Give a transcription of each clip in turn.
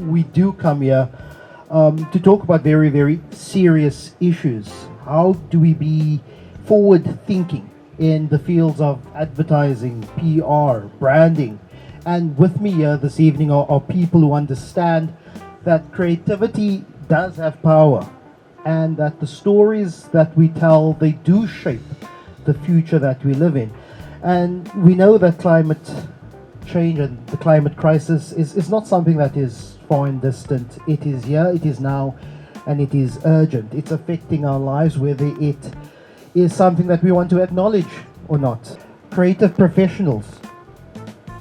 we do come here to talk about very, very serious issues. How do we be forward thinking in the fields of advertising, PR, branding? And with me here this evening are people who understand that creativity does have power, and that the stories that we tell, they do shape the future that we live in. And we know that climate change and the climate crisis is not something that is far and distant. It is here, it is now, and it is urgent. It's affecting our lives, whether it is something that we want to acknowledge or not. Creative professionals,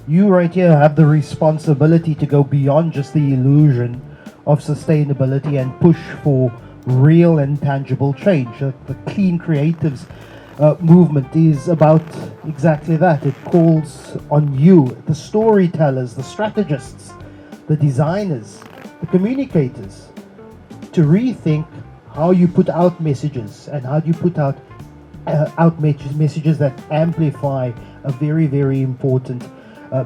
you right here have the responsibility to go beyond just the illusion of sustainability and push for real and tangible change. The Clean Creatives movement is about exactly that. It calls on you, the storytellers, the strategists, the designers, the communicators, to rethink how you put out messages and how you put out messages that amplify a very, very important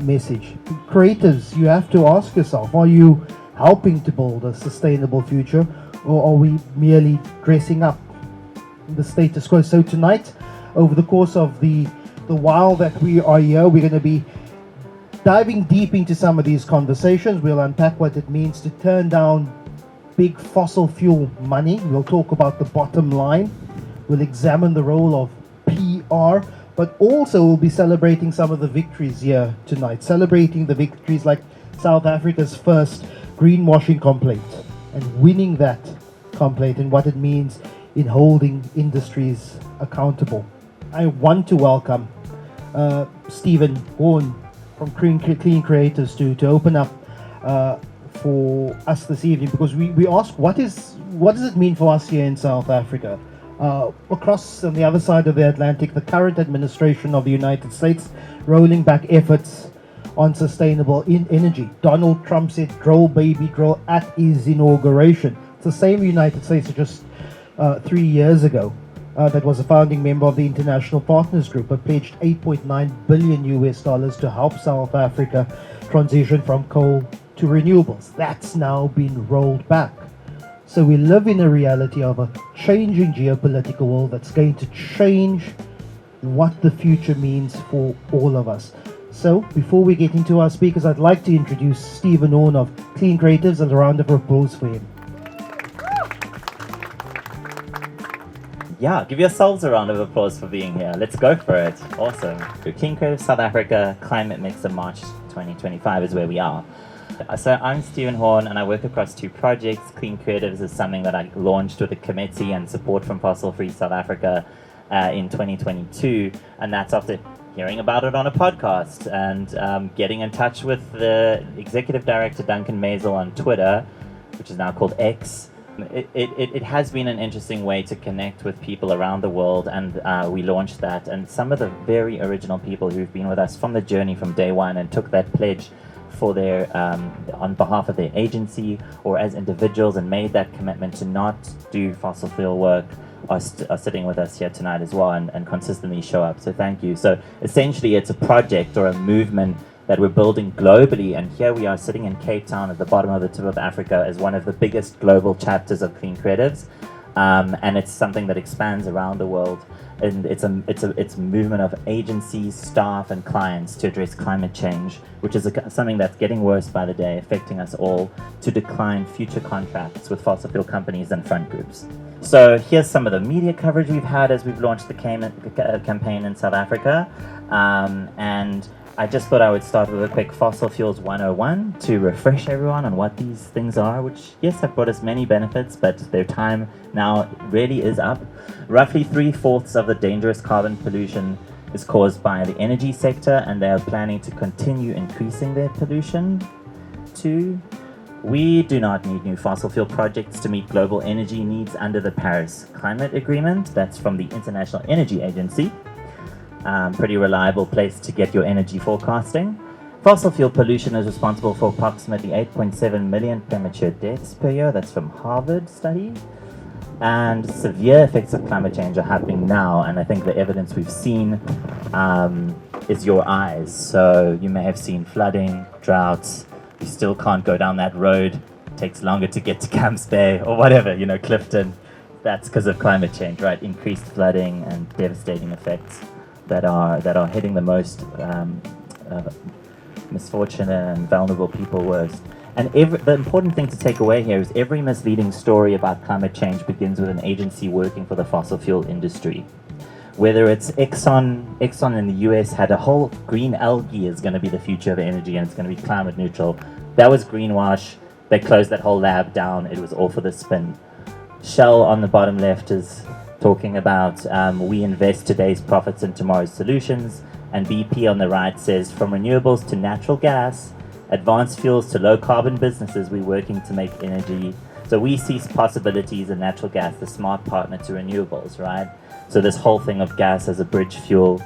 message. Creatives, you have to ask yourself, are you helping to build a sustainable future, or are we merely dressing up the status quo? So tonight, over the course of the while that we are here, we're going to be diving deep into some of these conversations. We'll unpack what it means to turn down big fossil fuel money. We'll talk about the bottom line. We'll examine the role of PR, but also we'll be celebrating some of the victories here tonight, celebrating the victories like South Africa's first greenwashing complaint and winning that complaint and what it means in holding industries accountable. I want to welcome Stephen Horn from Clean Creatives to open up for us this evening, because we ask what does it mean for us here in South Africa? Across on the other side of the Atlantic, the current administration of the United States rolling back efforts on sustainable energy. Donald Trump said, "Drill, baby, drill," at his inauguration. It's the same United States just 3 years ago that was a founding member of the International Partners Group, but pledged $8.9 billion to help South Africa transition from coal to renewables. That's now been rolled back. So we live in a reality of a changing geopolitical world that's going to change what the future means for all of us. So before we get into our speakers, I'd like to introduce Stephen Horn of Clean Creatives, and a round of applause for him. Yeah, give yourselves a round of applause for being here. Let's go for it. Awesome. Clean Creatives South Africa Climate Mix in March 2025 is where we are. So I'm Stephen Horn, and I work across two projects. Clean Creatives is something that I launched with a committee and support from Fossil Free South Africa in 2022, and that's after hearing about it on a podcast and getting in touch with the executive director Duncan Maisel on Twitter, which is now called X. It has been an interesting way to connect with people around the world, and we launched that. And some of the very original people who've been with us from the journey from day one and took that pledge for their on behalf of their agency or as individuals and made that commitment to not do fossil fuel work are sitting with us here tonight as well and consistently show up. So thank you. So essentially it's a project or a movement that we're building globally, and here we are sitting in Cape Town at the bottom of the tip of Africa as one of the biggest global chapters of Clean Creatives, and it's something that expands around the world, and it's a movement of agencies, staff, and clients to address climate change, which is something that's getting worse by the day, affecting us all, to decline future contracts with fossil fuel companies and front groups. So here's some of the media coverage we've had as we've launched the campaign in South Africa, and I just thought I would start with a quick Fossil Fuels 101 to refresh everyone on what these things are, which, yes, have brought us many benefits, but their time now really is up. Roughly 3/4 of the dangerous carbon pollution is caused by the energy sector, and they are planning to continue increasing their pollution too. We do not need new fossil fuel projects to meet global energy needs under the Paris Climate Agreement. That's from the International Energy Agency. Pretty reliable place to get your energy forecasting. Fossil fuel pollution is responsible for approximately 8.7 million premature deaths per year. That's from Harvard study. And severe effects of climate change are happening now, and I think the evidence we've seen is your eyes. So you may have seen flooding, droughts, you still can't go down that road. It takes longer to get to Camps Bay or whatever, Clifton. That's because of climate change, right? Increased flooding and devastating effects that are hitting the most misfortunate and vulnerable people worst. And the important thing to take away here is every misleading story about climate change begins with an agency working for the fossil fuel industry. Whether it's Exxon in the US had a whole green algae is going to be the future of energy and it's going to be climate neutral. That was greenwash. They closed that whole lab down. It was all for the spin. Shell on the bottom left is talking about we invest today's profits in tomorrow's solutions. And BP on the right says from renewables to natural gas, advanced fuels to low carbon businesses, we're working to make energy. So we see possibilities in natural gas, the smart partner to renewables, right? So this whole thing of gas as a bridge fuel.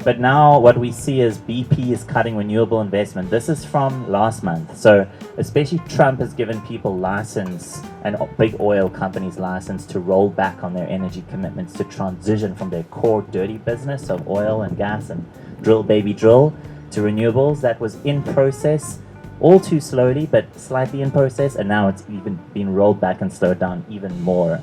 But now what we see is BP is cutting renewable investment. This is from last month. So especially Trump has given people license and big oil companies license to roll back on their energy commitments to transition from their core dirty business of oil and gas and drill baby drill to renewables. That was in process all too slowly, but slightly in process. And now it's even been rolled back and slowed down even more.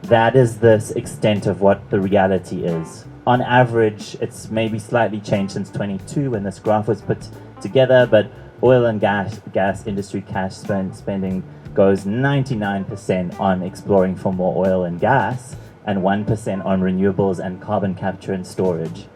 That is the extent of what the reality is. On average, it's maybe slightly changed since 22 when this graph was put together, but oil and gas industry cash spending goes 99% on exploring for more oil and gas and 1% on renewables and carbon capture and storage.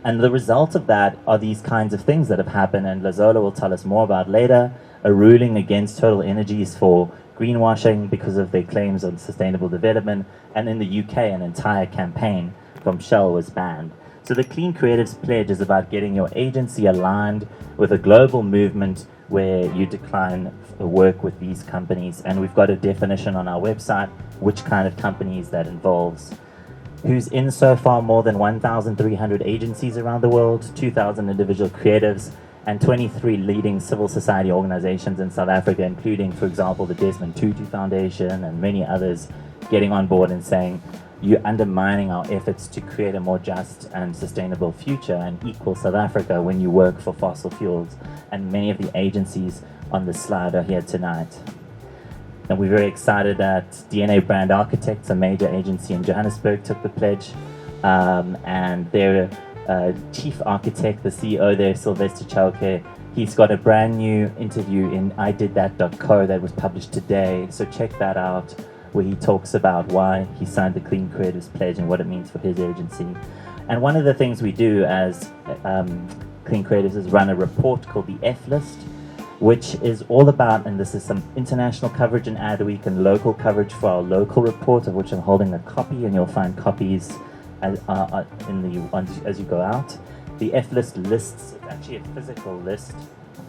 And the result of that are these kinds of things that have happened, and Lazola will tell us more about later, a ruling against Total Energies for greenwashing because of their claims on sustainable development, and in the UK an entire campaign from Shell was banned. So the Clean Creatives Pledge is about getting your agency aligned with a global movement where you decline work with these companies, and we've got a definition on our website which kind of companies that involves. Who's in so far? More than 1,300 agencies around the world, 2,000 individual creatives, and 23 leading civil society organizations in South Africa, including, for example, the Desmond Tutu Foundation and many others, getting on board and saying, you're undermining our efforts to create a more just and sustainable future and equal South Africa when you work for fossil fuels. And many of the agencies on the slide are here tonight. And we're very excited that DNA Brand Architects, a major agency in Johannesburg, took the pledge, and their chief architect, the CEO there, Sylvester Chauke, he's got a brand new interview in ididthat.co that was published today, so check that out, where he talks about why he signed the Clean Creatives Pledge and what it means for his agency. And one of the things we do as Clean Creatives is run a report called the F-List, which is all about, and this is some international coverage in Adweek and local coverage for our local report, of which I'm holding a copy, and you'll find copies as you go out. The F-List lists, it's actually a physical list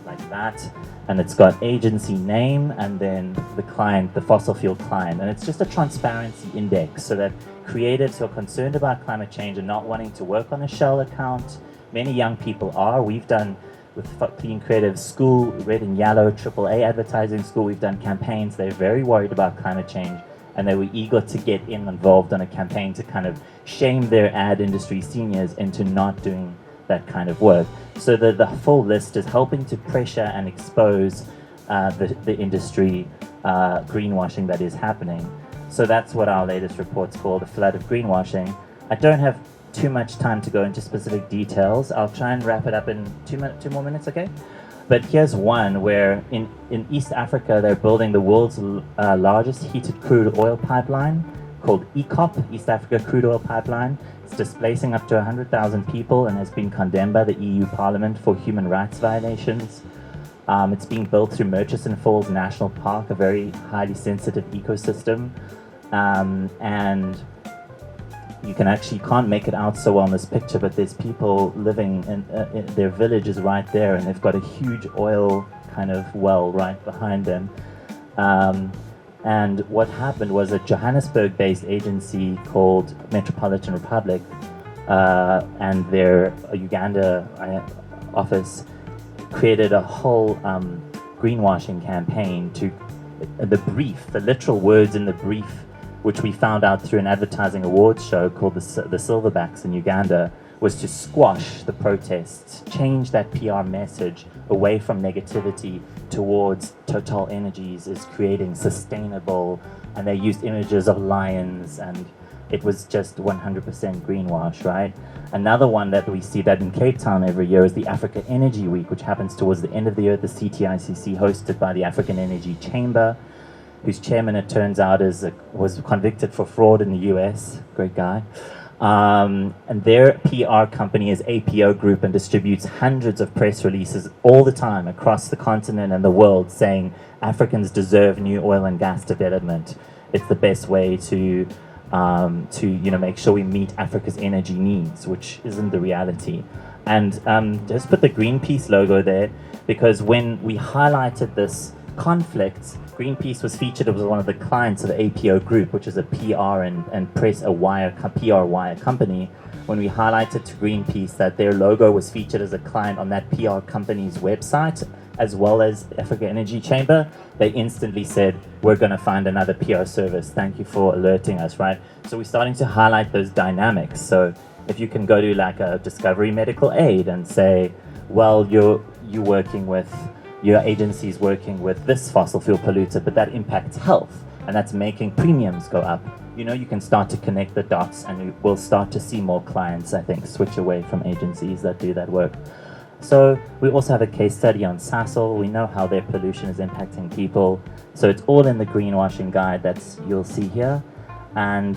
like that, and it's got agency name and then the client, the fossil fuel client, and it's just a transparency index so that creatives who are concerned about climate change and not wanting to work on a Shell account, many young people are. We've done with Clean Creative School, Red and Yellow, AAA Advertising School, we've done campaigns. They're very worried about climate change, and they were eager to get involved on a campaign to kind of shame their ad industry seniors into not doing that kind of work. So the full list is helping to pressure and expose the industry greenwashing that is happening. So that's what our latest report's called, A Flood of Greenwashing. I don't have too much time to go into specific details. I'll try and wrap it up in 2 more minutes, okay? But here's one where in East Africa, they're building the world's largest heated crude oil pipeline called ECOP, East Africa Crude Oil Pipeline. It's displacing up to 100,000 people and has been condemned by the EU Parliament for human rights violations. It's being built through Murchison Falls National Park, a very highly sensitive ecosystem. And you can't make it out so well in this picture, but there's people living in their village is right there, and they've got a huge oil kind of well right behind them. And what happened was a Johannesburg-based agency called Metropolitan Republic and their Uganda office created a whole greenwashing campaign to the literal words in the brief, which we found out through an advertising awards show called the Silverbacks in Uganda, was to squash the protests, change that PR message away from negativity towards Total Energies is creating sustainable, and they used images of lions, and it was just 100% greenwash, right? Another one that we see that in Cape Town every year is the Africa Energy Week, which happens towards the end of the year at the CTICC, hosted by the African Energy Chamber, whose chairman, it turns out, was convicted for fraud in the US. Great guy. And their PR company is APO Group and distributes hundreds of press releases all the time across the continent and the world saying Africans deserve new oil and gas development. It's the best way to make sure we meet Africa's energy needs, which isn't the reality. And just put the Greenpeace logo there, because when we highlighted this conflict, Greenpeace was featured as one of the clients of the APO Group, which is a PR and press PR wire company. When we highlighted to Greenpeace that their logo was featured as a client on that PR company's website, as well as the Africa Energy Chamber, they instantly said, we're going to find another PR service. Thank you for alerting us, right? So we're starting to highlight those dynamics. So if you can go to like a Discovery Medical Aid and say, well, you're working with, your agency's working with this fossil fuel polluter, but that impacts health, and that's making premiums go up. You know, you can start to connect the dots, and we'll start to see more clients, I think, switch away from agencies that do that work. So we also have a case study on Sasol. We know how their pollution is impacting people. So it's all in the greenwashing guide that you'll see here. And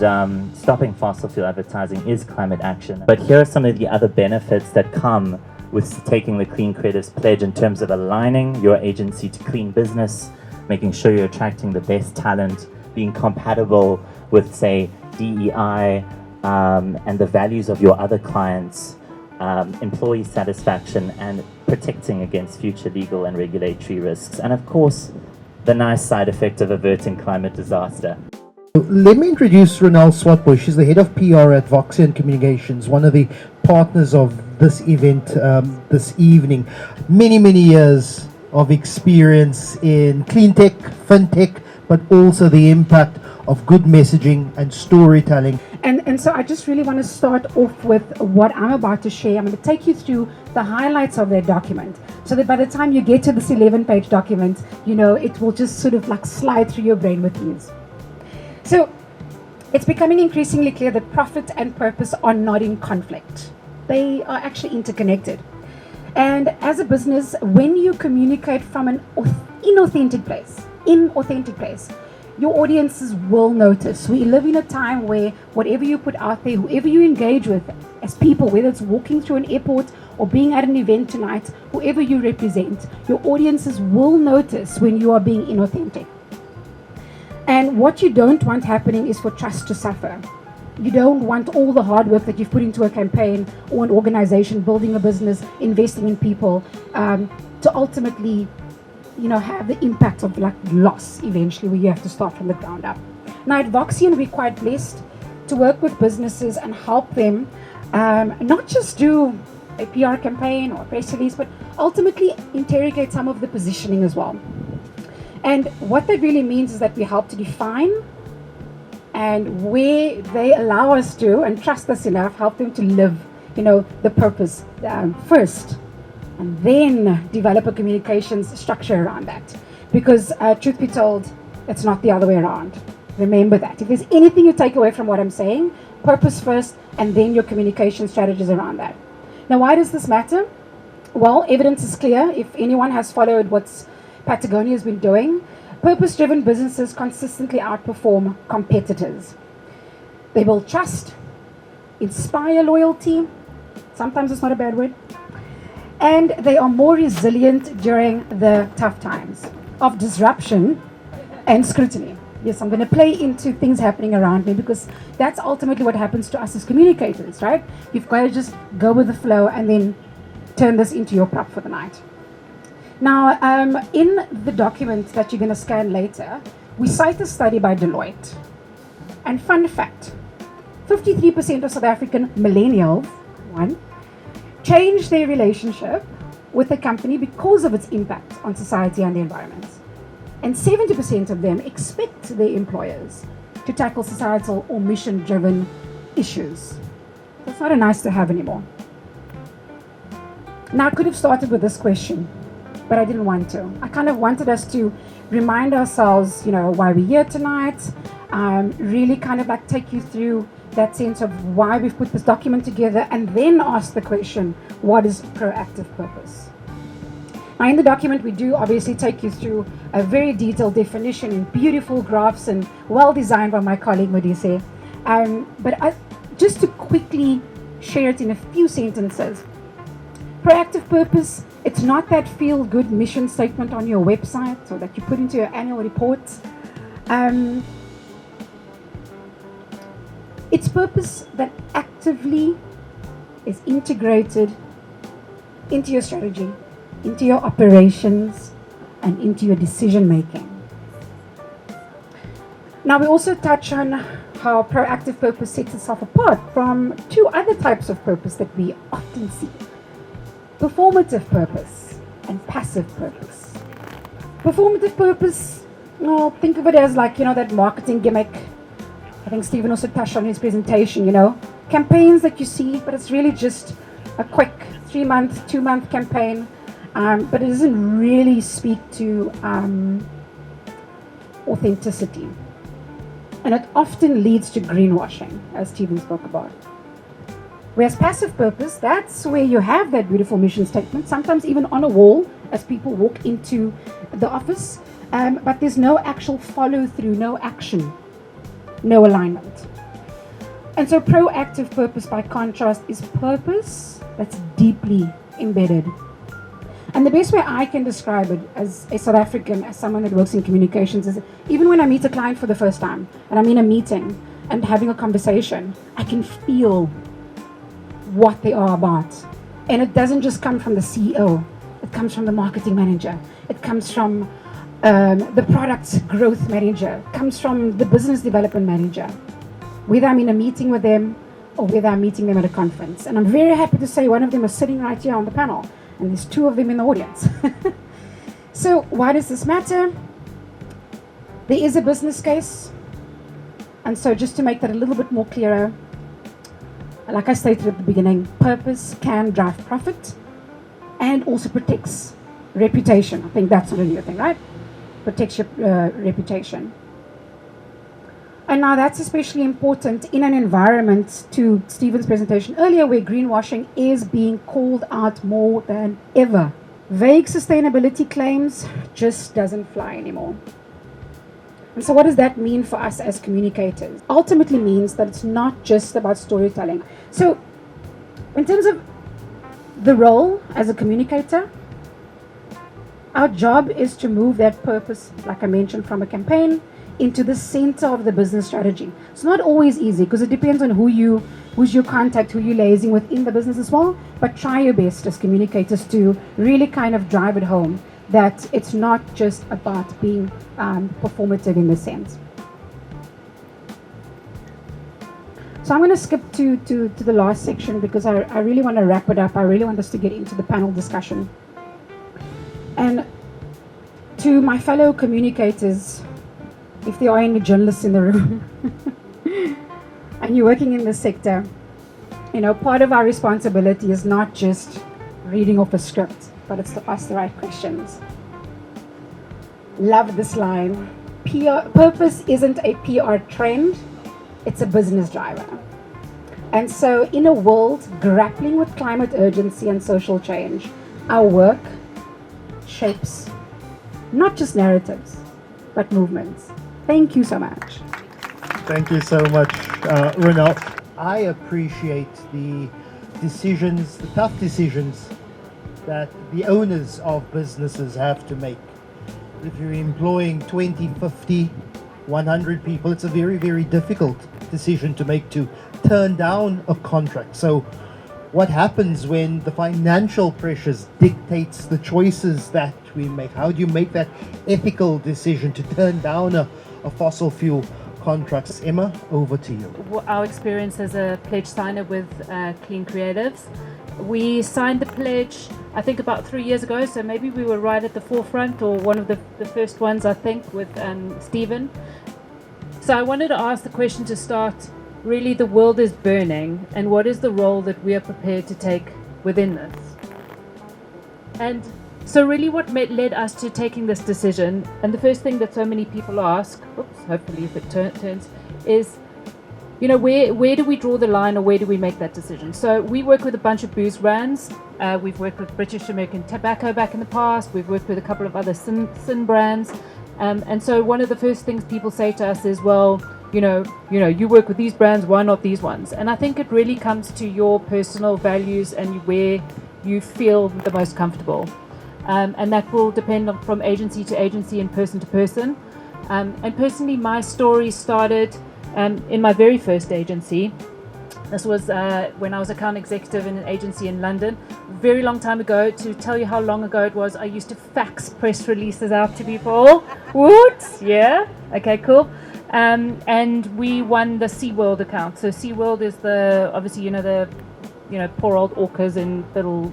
stopping fossil fuel advertising is climate action. But here are some of the other benefits that come with taking the Clean Creatives Pledge in terms of aligning your agency to clean business, making sure you're attracting the best talent, being compatible with, say, DEI and the values of your other clients, employee satisfaction, and protecting against future legal and regulatory risks. And of course, the nice side effect of averting climate disaster. Let me introduce Ronell Swartbooi. She's the head of PR at Voxian Communications, one of the partners of this event this evening. Many years of experience in clean tech, fintech, but also the impact of good messaging and storytelling. And so I just really want to start off with what I'm about to share. I'm going to take you through the highlights of their document, so that by the time you get to this 11-page document, you know, it will just sort of like slide through your brain with ease. So it's becoming increasingly clear that profit and purpose are not in conflict. They are actually interconnected. And as a business, when you communicate from an inauthentic place, your audiences will notice. We live in a time where whatever you put out there, whoever you engage with as people, whether it's walking through an airport or being at an event tonight, whoever you represent, your audiences will notice when you are being inauthentic. And what you don't want happening is for trust to suffer. You don't want all the hard work that you've put into a campaign or an organization, building a business, investing in people, to ultimately, you know, have the impact of like loss eventually, where you have to start from the ground up. Now at Voxian, we're quite blessed to work with businesses and help them not just do a PR campaign or a press release, but ultimately interrogate some of the positioning as well. And what that really means is that we help to define, and where they allow us to and trust us enough, help them to live, you know, the purpose first, and then develop a communications structure around that. Because truth be told, it's not the other way around. Remember that. If there's anything you take away from what I'm saying, purpose first, and then your communication strategies around that. Now, why does this matter? Well, evidence is clear. If anyone has followed what's Patagonia has been doing, purpose-driven businesses consistently outperform competitors. They build trust, inspire loyalty, sometimes it's not a bad word, and they are more resilient during the tough times of disruption and scrutiny. Yes, I'm going to play into things happening around me, because that's ultimately what happens to us as communicators, right? You've got to just go with the flow and then turn this into your prop for the night. Now, in the document that you're going to scan later, we cite a study by Deloitte. And fun fact, 53% of South African millennials, change their relationship with the company because of its impact on society and the environment. And 70% of them expect their employers to tackle societal or mission-driven issues. It's not a nice to have anymore. Now, I could have started with this question, but I didn't want to. I kind of wanted us to remind ourselves, why we're here tonight, really kind of like take you through that sense of why we've put this document together, and then ask the question, what is proactive purpose? Now, in the document, we do obviously take you through a very detailed definition in beautiful graphs and well designed by my colleague Modise. But just to quickly share it in a few sentences, proactive purpose, it's not that feel-good mission statement on your website or that you put into your annual reports. It's purpose that actively is integrated into your strategy, into your operations, and into your decision making. Now, we also touch on how proactive purpose sets itself apart from two other types of purpose that we often see: performative purpose and passive purpose. Performative purpose, think of it as like, that marketing gimmick. I think Stephen also touched on his presentation, campaigns that you see, but it's really just a quick 3-month, 2-month campaign. But it doesn't really speak to authenticity. And it often leads to greenwashing, as Stephen spoke about. Whereas passive purpose, that's where you have that beautiful mission statement, sometimes even on a wall as people walk into the office, but there's no actual follow-through, no action, no alignment. And so proactive purpose, by contrast, is purpose that's deeply embedded. And the best way I can describe it as a South African, as someone that works in communications, is even when I meet a client for the first time, and I'm in a meeting and having a conversation, I can feel what they are about. And it doesn't just come from the CEO. It comes from the marketing manager. It comes from the product growth manager. It comes from the business development manager. Whether I'm in a meeting with them or whether I'm meeting them at a conference. And I'm very happy to say one of them is sitting right here on the panel. And there's 2 of them in the audience. So why does this matter? There is a business case. And so just to make that a little bit more clearer, like I stated at the beginning, purpose can drive profit and also protects reputation. I think that's not a new thing, right? Protects your reputation. And now that's especially important in an environment, to Stephen's presentation earlier, where greenwashing is being called out more than ever. Vague sustainability claims just doesn't fly anymore. And so what does that mean for us as communicators? Ultimately means that it's not just about storytelling. So in terms of the role as a communicator, our job is to move that purpose, like I mentioned, from a campaign into the center of the business strategy. It's not always easy because it depends on who's your contact, who you're liaising with in the business as well. But try your best as communicators to really kind of drive it home that it's not just about being performative in this sense. So I'm going to skip to the last section because I really want to wrap it up. I really want us to get into the panel discussion. And to my fellow communicators, if there are any journalists in the room and you're working in this sector, part of our responsibility is not just reading off a script, but it's to ask the right questions. Love this line. Purpose isn't a PR trend, it's a business driver. And so in a world grappling with climate urgency and social change, our work shapes not just narratives, but movements. Thank you so much. Thank you so much, Ronell. I appreciate the decisions, the tough decisions that the owners of businesses have to make. If you're employing 20, 50, 100 people, it's a very, very difficult decision to make, to turn down a contract. So what happens when the financial pressures dictates the choices that we make? How do you make that ethical decision to turn down a fossil fuel contract? Emma, over to you. Our experience as a pledge signer with Clean Creatives, we signed the pledge I think about 3 years ago, so maybe we were right at the forefront, or one of the first ones, I think, with Stephen. So I wanted to ask the question to start, really the world is burning, and what is the role that we are prepared to take within this? And so really what led us to taking this decision, and the first thing that so many people ask, hopefully if it turns, is, you know, where do we draw the line, or where do we make that decision? So we work with a bunch of booze brands. We've worked with British American Tobacco back in the past. We've worked with a couple of other sin brands. And so one of the first things people say to us is, well, you work with these brands, why not these ones? And I think it really comes to your personal values and where you feel the most comfortable. And that will depend from agency to agency and person to person. And personally, my story started in my very first agency. This was when I was account executive in an agency in London, very long time ago. To tell you how long ago it was, I used to fax press releases out to people. What? Yeah. Okay, cool. And we won the SeaWorld account. So SeaWorld is obviously the poor old orcas in little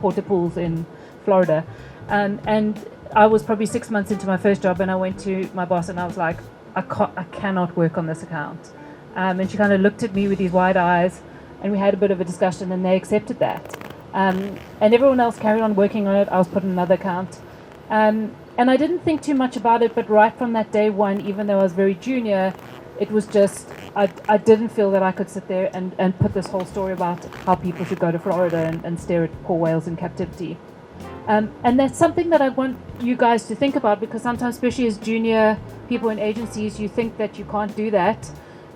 porta pools in Florida. And I was probably 6 months into my first job, and I went to my boss and I was like, I cannot work on this account. And she kind of looked at me with these wide eyes, and we had a bit of a discussion, and they accepted that. And everyone else carried on working on it. I was put on another account. And I didn't think too much about it, but right from that day one, even though I was very junior, it was just, I didn't feel that I could sit there and put this whole story about how people should go to Florida and stare at poor whales in captivity. And that's something that I want you guys to think about, because sometimes, especially as junior people in agencies, you think that you can't do that.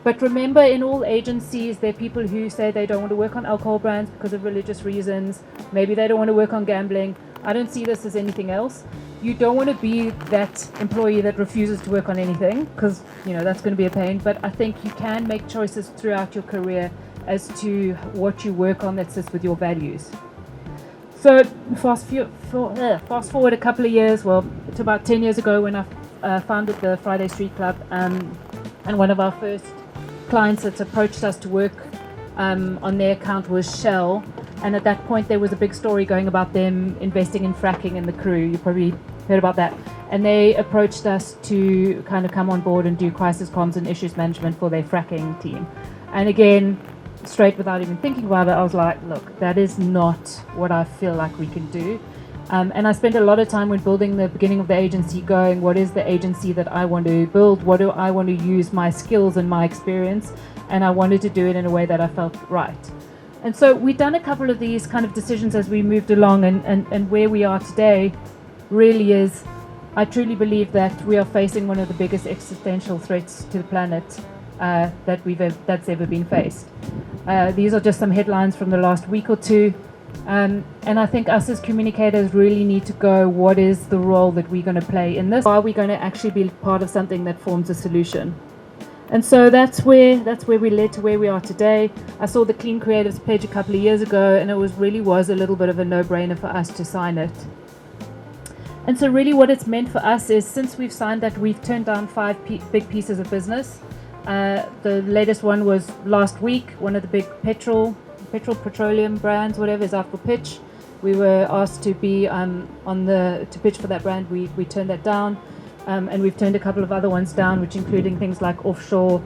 But remember, in all agencies, there are people who say they don't want to work on alcohol brands because of religious reasons. Maybe they don't want to work on gambling. I don't see this as anything else. You don't want to be that employee that refuses to work on anything, because that's going to be a pain. But I think you can make choices throughout your career as to what you work on that sits with your values. So fast forward a couple of years, to about 10 years ago, when I founded the Friday Street Club, and one of our first clients that approached us to work on their account was Shell. And at that point, there was a big story going about them investing in fracking in the crew. You probably heard about that. And they approached us to kind of come on board and do crisis comms and issues management for their fracking team. And again, straight without even thinking about it, I was like, look, that is not what I feel like we can do. And I spent a lot of time when building the beginning of the agency going, what is the agency that I want to build? What do I want to use my skills and my experience? And I wanted to do it in a way that I felt right. And so we've done a couple of these kind of decisions as we moved along, and where we are today really is, I truly believe that we are facing one of the biggest existential threats to the planet that's ever been faced. These are just some headlines from the last week or two. And I think us as communicators really need to go, what is the role that we're going to play in this? Are we going to actually be part of something that forms a solution? And so that's where we led to where we are today. I saw the Clean Creatives pledge a couple of years ago, and it was a little bit of a no-brainer for us to sign it. And so really what it's meant for us is, since we've signed that, we've turned down 5 big pieces of business. The latest one was last week. One of the big petroleum brands, whatever, is out for pitch. We were asked to be to pitch for that brand. We turned that down, and we've turned a couple of other ones down, which including things like offshore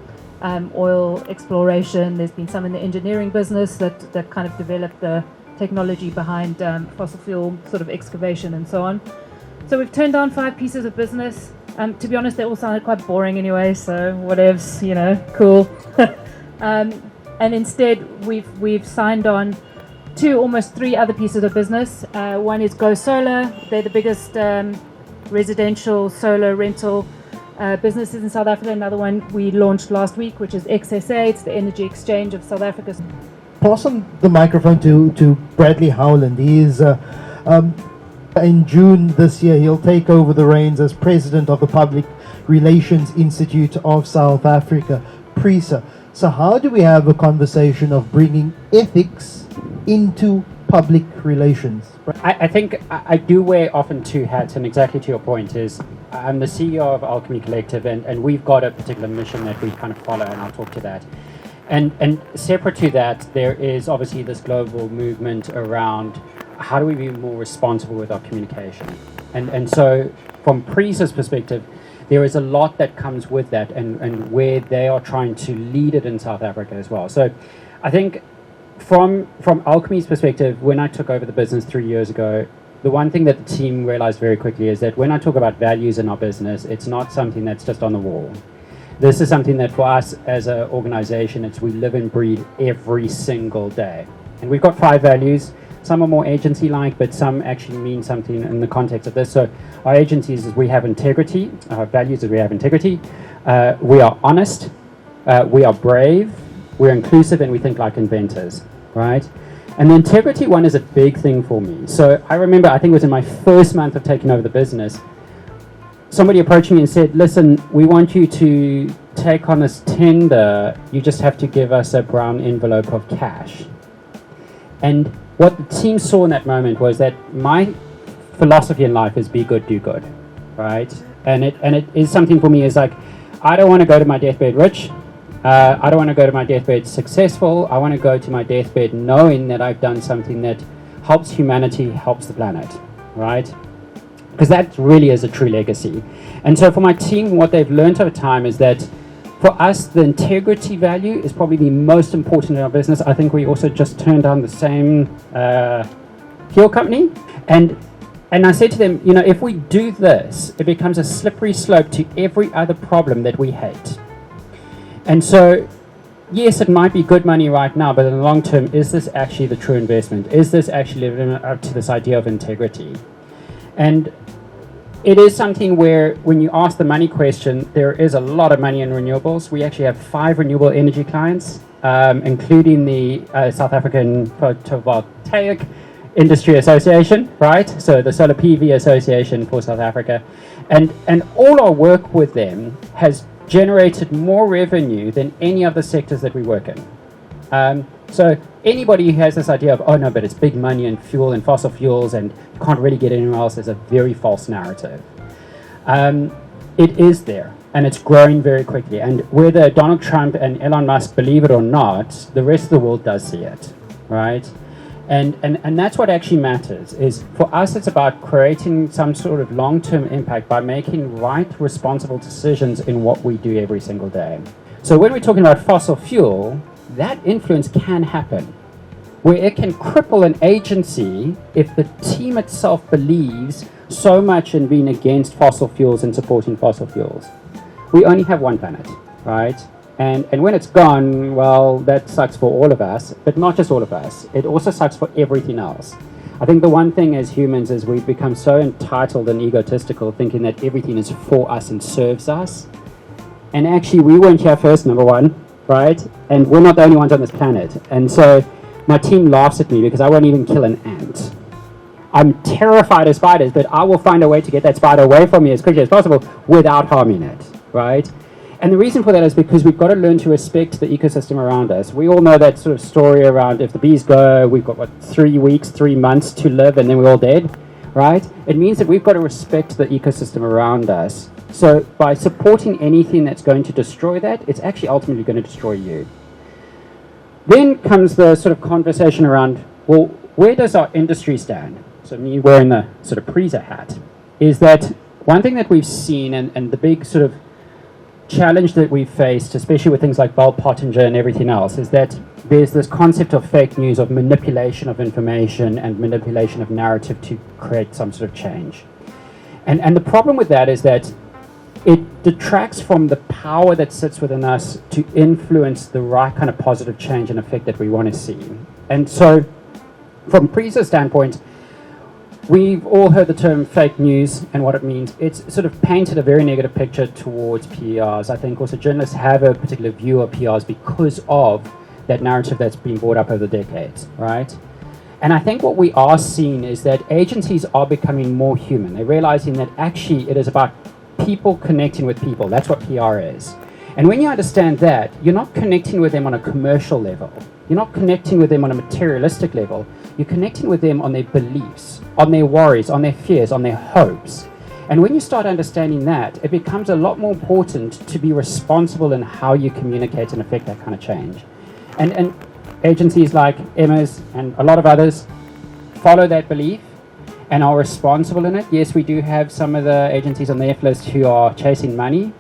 oil exploration. There's been some in the engineering business that kind of developed the technology behind fossil fuel sort of excavation and so on. So we've turned down 5 pieces of business. To be honest, they all sounded quite boring anyway, so whatevs, cool. And instead, we've signed on 2, almost 3 other pieces of business. One is Go Solar. They're the biggest residential solar rental businesses in South Africa. Another one we launched last week, which is XSA. It's the Energy Exchange of South Africa. Pass on the microphone to Bradley Howland. He is in June this year, he'll take over the reins as president of the Public Relations Institute of South Africa, PRISA. So how do we have a conversation of bringing ethics into public relations? I think I do wear often 2 hats, and exactly to your point is, I'm the CEO of Alchemy Collective, and we've got a particular mission that we kind of follow, and I'll talk to that. And separate to that, there is obviously this global movement around how do we be more responsible with our communication. And so from PRISA's perspective, there is a lot that comes with that, and where they are trying to lead it in South Africa as well. So I think from Alchemy's perspective, when I took over the business 3 years ago, the one thing that the team realized very quickly is that when I talk about values in our business, it's not something that's just on the wall. This is something that for us as an organization, it's we live and breathe every single day. And we've got 5 values. Some are more agency-like, but some actually mean something in the context of this. So our agencies is we have integrity. Our values is we have integrity. We are honest. We are brave. We're inclusive, and we think like inventors, right? And the integrity one is a big thing for me. So I remember, I think it was in my first month of taking over the business, somebody approached me and said, listen, we want you to take on this tender. You just have to give us a brown envelope of cash. And what the team saw in that moment was that my philosophy in life is be good, do good, right? And it is something for me is like, I don't want to go to my deathbed rich. I don't want to go to my deathbed successful. I want to go to my deathbed knowing that I've done something that helps humanity, helps the planet, right? Because that really is a true legacy. And so for my team, what they've learned over time is that for us, the integrity value is probably the most important in our business. I think we also just turned on the same fuel company. And I said to them, you know, if we do this, it becomes a slippery slope to every other problem that we hate. And so, yes, it might be good money right now, but in the long term, is this actually the true investment? Is this actually living up to this idea of integrity? And it is something where, when you ask the money question, there is a lot of money in renewables. We actually have 5 renewable energy clients, including the South African Photovoltaic Industry Association, right? So the Solar PV Association for South Africa. And all our work with them has generated more revenue than any other sectors that we work in. So anybody who has this idea of, oh no, but it's big money and fuel and fossil fuels and you can't really get anywhere else, is a very false narrative. It is there, and it's growing very quickly. And whether Donald Trump and Elon Musk believe it or not, the rest of the world does see it, right? And that's what actually matters, is for us it's about creating some sort of long-term impact by making right, responsible decisions in what we do every single day. So when we're talking about fossil fuel, that influence can happen, where it can cripple an agency if the team itself believes so much in being against fossil fuels and supporting fossil fuels. We only have one planet, right? And when it's gone, well, that sucks for all of us, but not just all of us. It also sucks for everything else. I think the one thing as humans is we've become so entitled and egotistical, thinking that everything is for us and serves us. And actually, we weren't here first, number one, right? And we're not the only ones on this planet. And so my team laughs at me because I won't even kill an ant. I'm terrified of spiders, but I will find a way to get that spider away from me as quickly as possible without harming it, right? And the reason for that is because we've got to learn to respect the ecosystem around us. We all know that sort of story around if the bees go, we've got, 3 weeks, 3 months to live, and then we're all dead, right? It means that we've got to respect the ecosystem around us. So by supporting anything that's going to destroy that, it's actually ultimately going to destroy you. Then comes the sort of conversation around, well, where does our industry stand? So me wearing the sort of Preza hat, is that one thing that we've seen, and the big sort of challenge that we've faced, especially with things like Bell Pottinger and everything else, is that there's this concept of fake news, of manipulation of information and manipulation of narrative to create some sort of change. And the problem with that is that it detracts from the power that sits within us to influence the right kind of positive change and effect that we want to see. And so from Preza's standpoint, we've all heard the term fake news and what it means. It's sort of painted a very negative picture towards PRs. I think also journalists have a particular view of PRs because of that narrative that's been brought up over the decades, right? And I think what we are seeing is that agencies are becoming more human. They're realizing that actually it is about people connecting with people. That's what PR is. And when you understand that, you're not connecting with them on a commercial level. You're not connecting with them on a materialistic level. You're connecting with them on their beliefs, on their worries, on their fears, on their hopes. And when you start understanding that, it becomes a lot more important to be responsible in how you communicate and affect that kind of change. And agencies like Emma's and a lot of others follow that belief. and are responsible in it. Yes, we do have some of the agencies on the F list who are chasing money,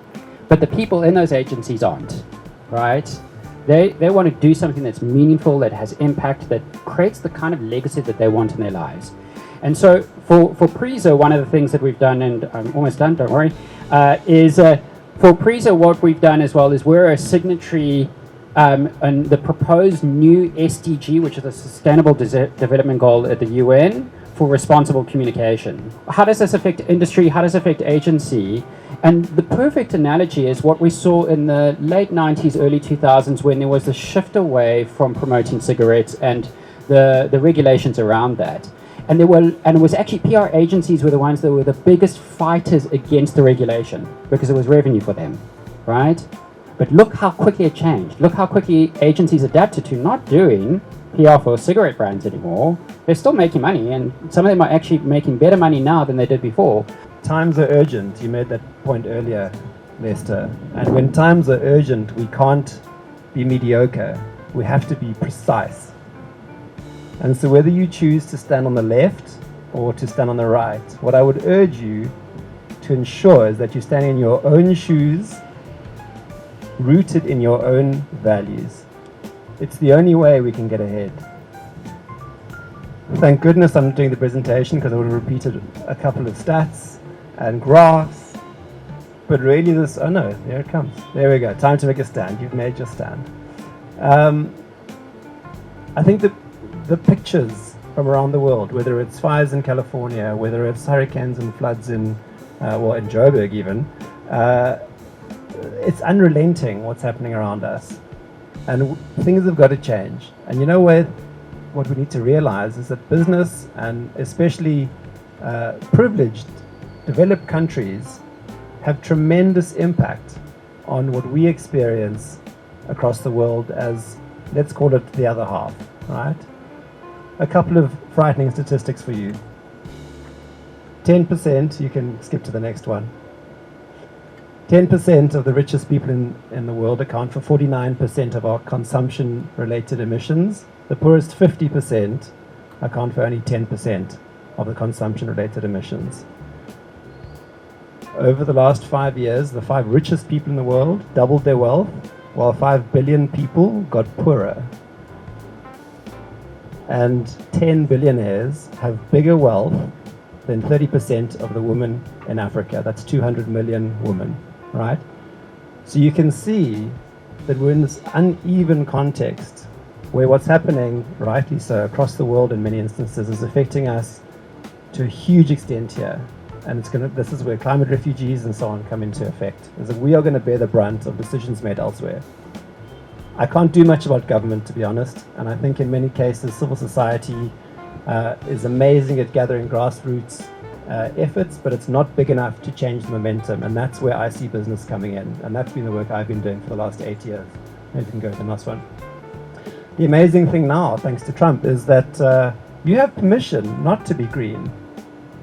but the people in those agencies aren't, right? They want to do something that's meaningful, that has impact, that creates the kind of legacy that they want in their lives. And so for Prizo, one of the things that we've done, and I'm almost done, don't worry, is for Prizo, what we've done as well is we're a signatory on the proposed new SDG, which is a Sustainable Development Goal at the UN for responsible communication. How does this affect industry? How does it affect agency? And the perfect analogy is what we saw in the late 90s, early 2000s, when there was a shift away from promoting cigarettes and the regulations around that. And it was actually PR agencies were the ones that were the biggest fighters against the regulation because it was revenue for them, right? But look how quickly it changed. Look how quickly agencies adapted to not doing PR for cigarette brands anymore. They're still making money, and some of them are actually making better money now than they did before. Times are urgent. You made that point earlier, Lester. And when times are urgent, we can't be mediocre. We have to be precise. And so whether you choose to stand on the left or to stand on the right, what I would urge you to ensure is that you stand in your own shoes, rooted in your own values. It's the only way we can get ahead. Thank goodness I'm doing the presentation because I would have repeated a couple of stats and graphs. But really this, oh no, there it comes. There we go, time to make a stand. You've made your stand. I think the pictures from around the world, whether it's fires in California, whether it's hurricanes and floods in Joburg even, it's unrelenting what's happening around us. And things have got to change. And you know what we need to realize is that business, and especially privileged, developed countries, have tremendous impact on what we experience across the world as, let's call it, the other half, right? A couple of frightening statistics for you. 10%, you can skip to the next one. 10% of the richest people in the world account for 49% of our consumption-related emissions. The poorest 50% account for only 10% of the consumption-related emissions. Over the last 5 years, the 5 richest people in the world doubled their wealth, while 5 billion people got poorer. And 10 billionaires have bigger wealth than 30% of the women in Africa. That's 200 million women, right? So you can see that we're in this uneven context where what's happening, rightly so, across the world in many instances is affecting us to a huge extent here. And this is where climate refugees and so on come into effect, is that we are going to bear the brunt of decisions made elsewhere. I can't do much about government, to be honest, and I think in many cases civil society is amazing at gathering grassroots efforts, but it's not big enough to change the momentum, and that's where I see business coming in, and that's been the work I've been doing for the last 8 years. Maybe you can go to the next one. The amazing thing now, thanks to Trump, is that you have permission not to be green.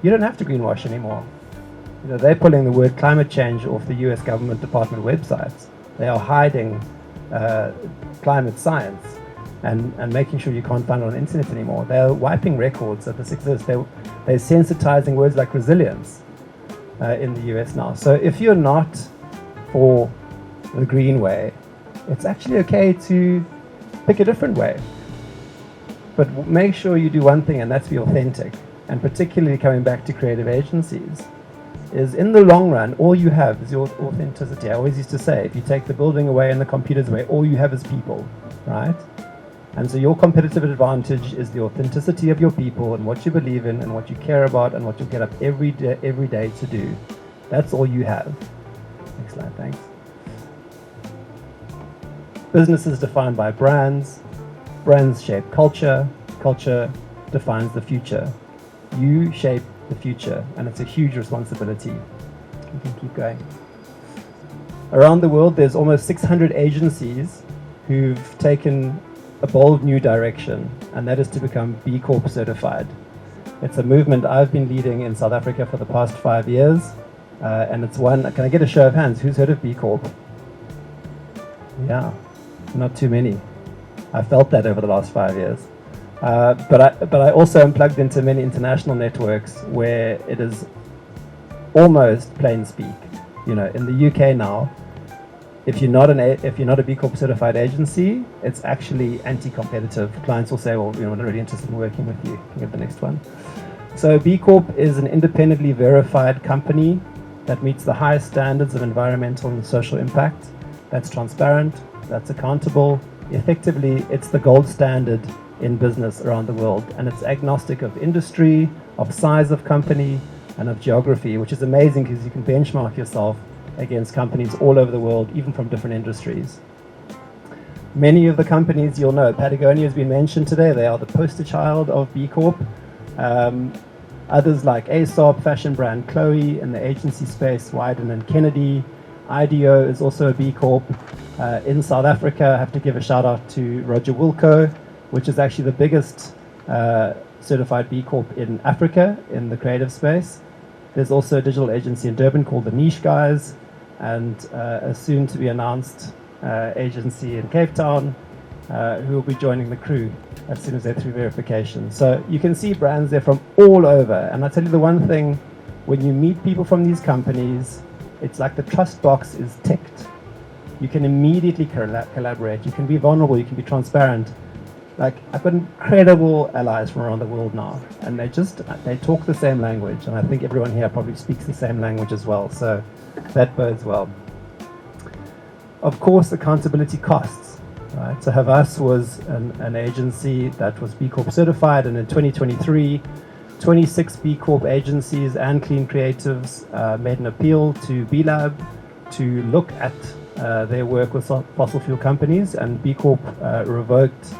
You don't have to greenwash anymore. You know, they're pulling the word climate change off the US government department websites. They are hiding climate science and making sure you can't find it on the internet anymore. They're wiping records that this exists. They're sensitizing words like resilience in the US now. So if you're not for the green way, it's actually okay to pick a different way. But make sure you do one thing, and that's be authentic. And particularly coming back to creative agencies, is in the long run, all you have is your authenticity. I always used to say, if you take the building away and the computers away, all you have is people, right? And so your competitive advantage is the authenticity of your people and what you believe in and what you care about and what you get up every day to do. That's all you have. Next slide, thanks. Business is defined by brands. Brands shape culture. Culture defines the future. You shape the future, and it's a huge responsibility. You can keep going. Around the world, there's almost 600 agencies who've taken a bold new direction, and that is to become B Corp certified. It's a movement I've been leading in South Africa for the past 5 years, and it's one, can I get a show of hands? Who's heard of B Corp? Yeah, not too many. I felt that over the last 5 years. But I also am plugged into many international networks where it is almost plain speak. You know, in the UK now, if you're not a B Corp certified agency, it's actually anti-competitive. Clients will say, well, we're not really interested in working with you. You can get the next one. So B Corp is an independently verified company that meets the highest standards of environmental and social impact. That's transparent, that's accountable. Effectively, it's the gold standard in business around the world, and it's agnostic of industry, of size of company, and of geography, which is amazing because you can benchmark yourself against companies all over the world, even from different industries. Many of the companies you'll know, Patagonia has been mentioned today, they are the poster child of B Corp. Others like Aesop, fashion brand Chloe, in the agency space, Wyden and Kennedy. IDEO is also a B Corp. In South Africa, I have to give a shout out to Roger Wilco, which is actually the biggest certified B Corp in Africa in the creative space. There's also a digital agency in Durban called the Niche Guys, and a soon to be announced agency in Cape Town who will be joining the crew as soon as they're through verification. So you can see brands there from all over. And I tell you the one thing, when you meet people from these companies, it's like the trust box is ticked. You can immediately collaborate. You can be vulnerable. You can be transparent. Like, I've got incredible allies from around the world now, and they talk the same language, and I think everyone here probably speaks the same language as well, so that bodes well. Of course, accountability costs, right? So Havas was an agency that was B Corp certified, and in 2023, 26 B Corp agencies and Clean Creatives made an appeal to B Lab to look at their work with fossil fuel companies, and B Corp revoked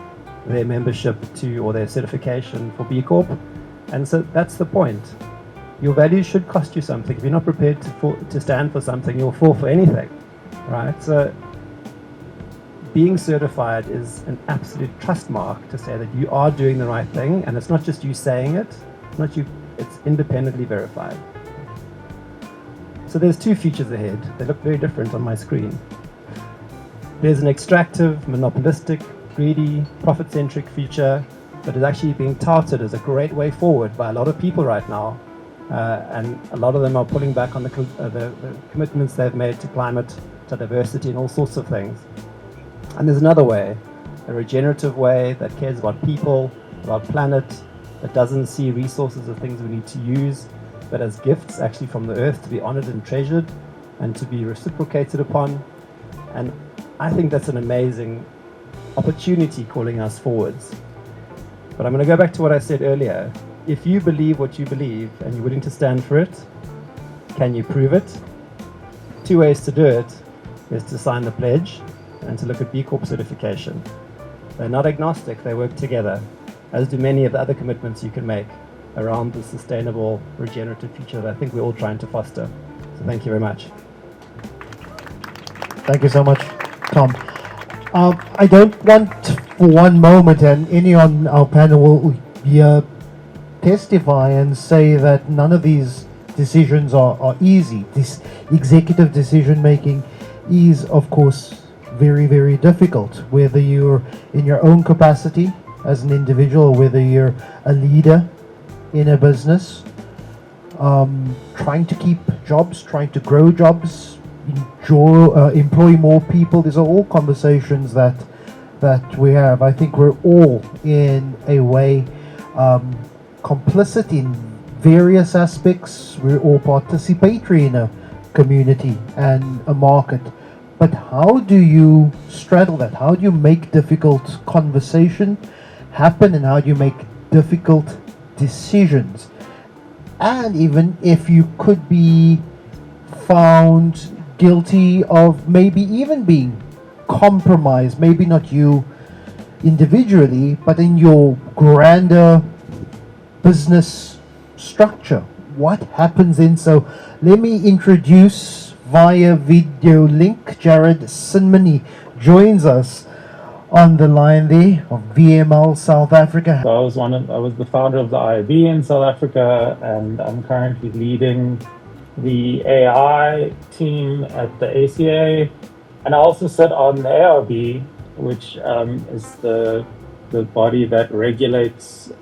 their membership to, or their certification for B Corp. And so that's the point. Your values should cost you something. If you're not prepared to stand for something, you'll fall for anything, right? So being certified is an absolute trust mark to say that you are doing the right thing, and it's not just you saying it, it's independently verified. So there's two features ahead. They look very different on my screen. There's an extractive, monopolistic, greedy, profit-centric feature that is actually being touted as a great way forward by a lot of people right now, and a lot of them are pulling back on the commitments they've made to climate, to diversity, and all sorts of things. And there's another way, a regenerative way that cares about people, about planet, that doesn't see resources as things we need to use, but as gifts actually from the earth to be honored and treasured and to be reciprocated upon. And I think that's an amazing opportunity calling us forwards. But I'm going to go back to what I said earlier. If you believe what you believe and you're willing to stand for it, can you prove it? Two ways to do it is to sign the pledge and to look at B Corp certification. They're not agnostic, they work together, as do many of the other commitments you can make around the sustainable, regenerative future that I think we're all trying to foster. So thank you very much. Thank you so much, Tom. I don't want for one moment, and any on our panel will testify and say that none of these decisions are easy. This executive decision making is, of course, very, very difficult, whether you're in your own capacity as an individual or whether you're a leader in a business, trying to keep jobs, trying to grow jobs, employ more people. These are all conversations that we have. I think we're all in a way complicit in various aspects. We're all participatory in a community and a market. But how do you straddle that? How do you make difficult conversation happen, and how do you make difficult decisions? And even if you could be found guilty of maybe even being compromised, maybe not you individually, but in your grander business structure, what happens then? So let me introduce via video link Jared Cinman. He joins us on the line there of VML South Africa. So I was the founder of the IIB in South Africa, and I'm currently leading the AI team at the ACA, and I also sit on the ARB, which is the the body that regulates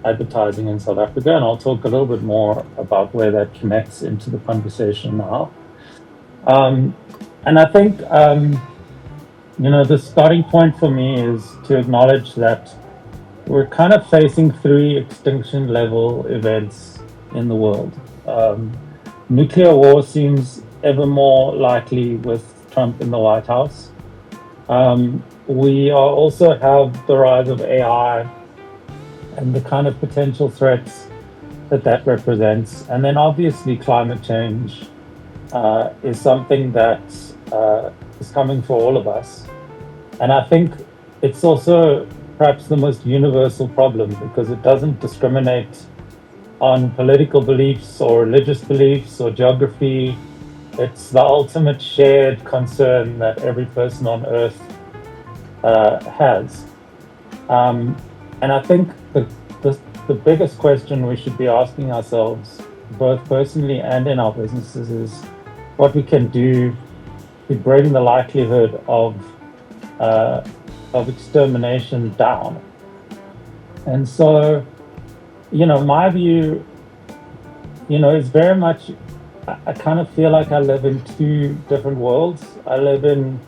advertising in South Africa, and I'll talk a little bit more about where that connects into the conversation now. And I think, the starting point for me is to acknowledge that we're kind of facing 3 extinction level events in the world. Nuclear war seems ever more likely with Trump in the White House. We also have the rise of AI and the kind of potential threats that represents. And then obviously climate change is something that is coming for all of us. And I think it's also perhaps the most universal problem because it doesn't discriminate on political beliefs or religious beliefs or geography. It's the ultimate shared concern that every person on earth has. And I think the biggest question we should be asking ourselves, both personally and in our businesses, is what we can do to bring the likelihood of extermination down. And so, my view, is very much, I kind of feel like I live in 2 different worlds. I live in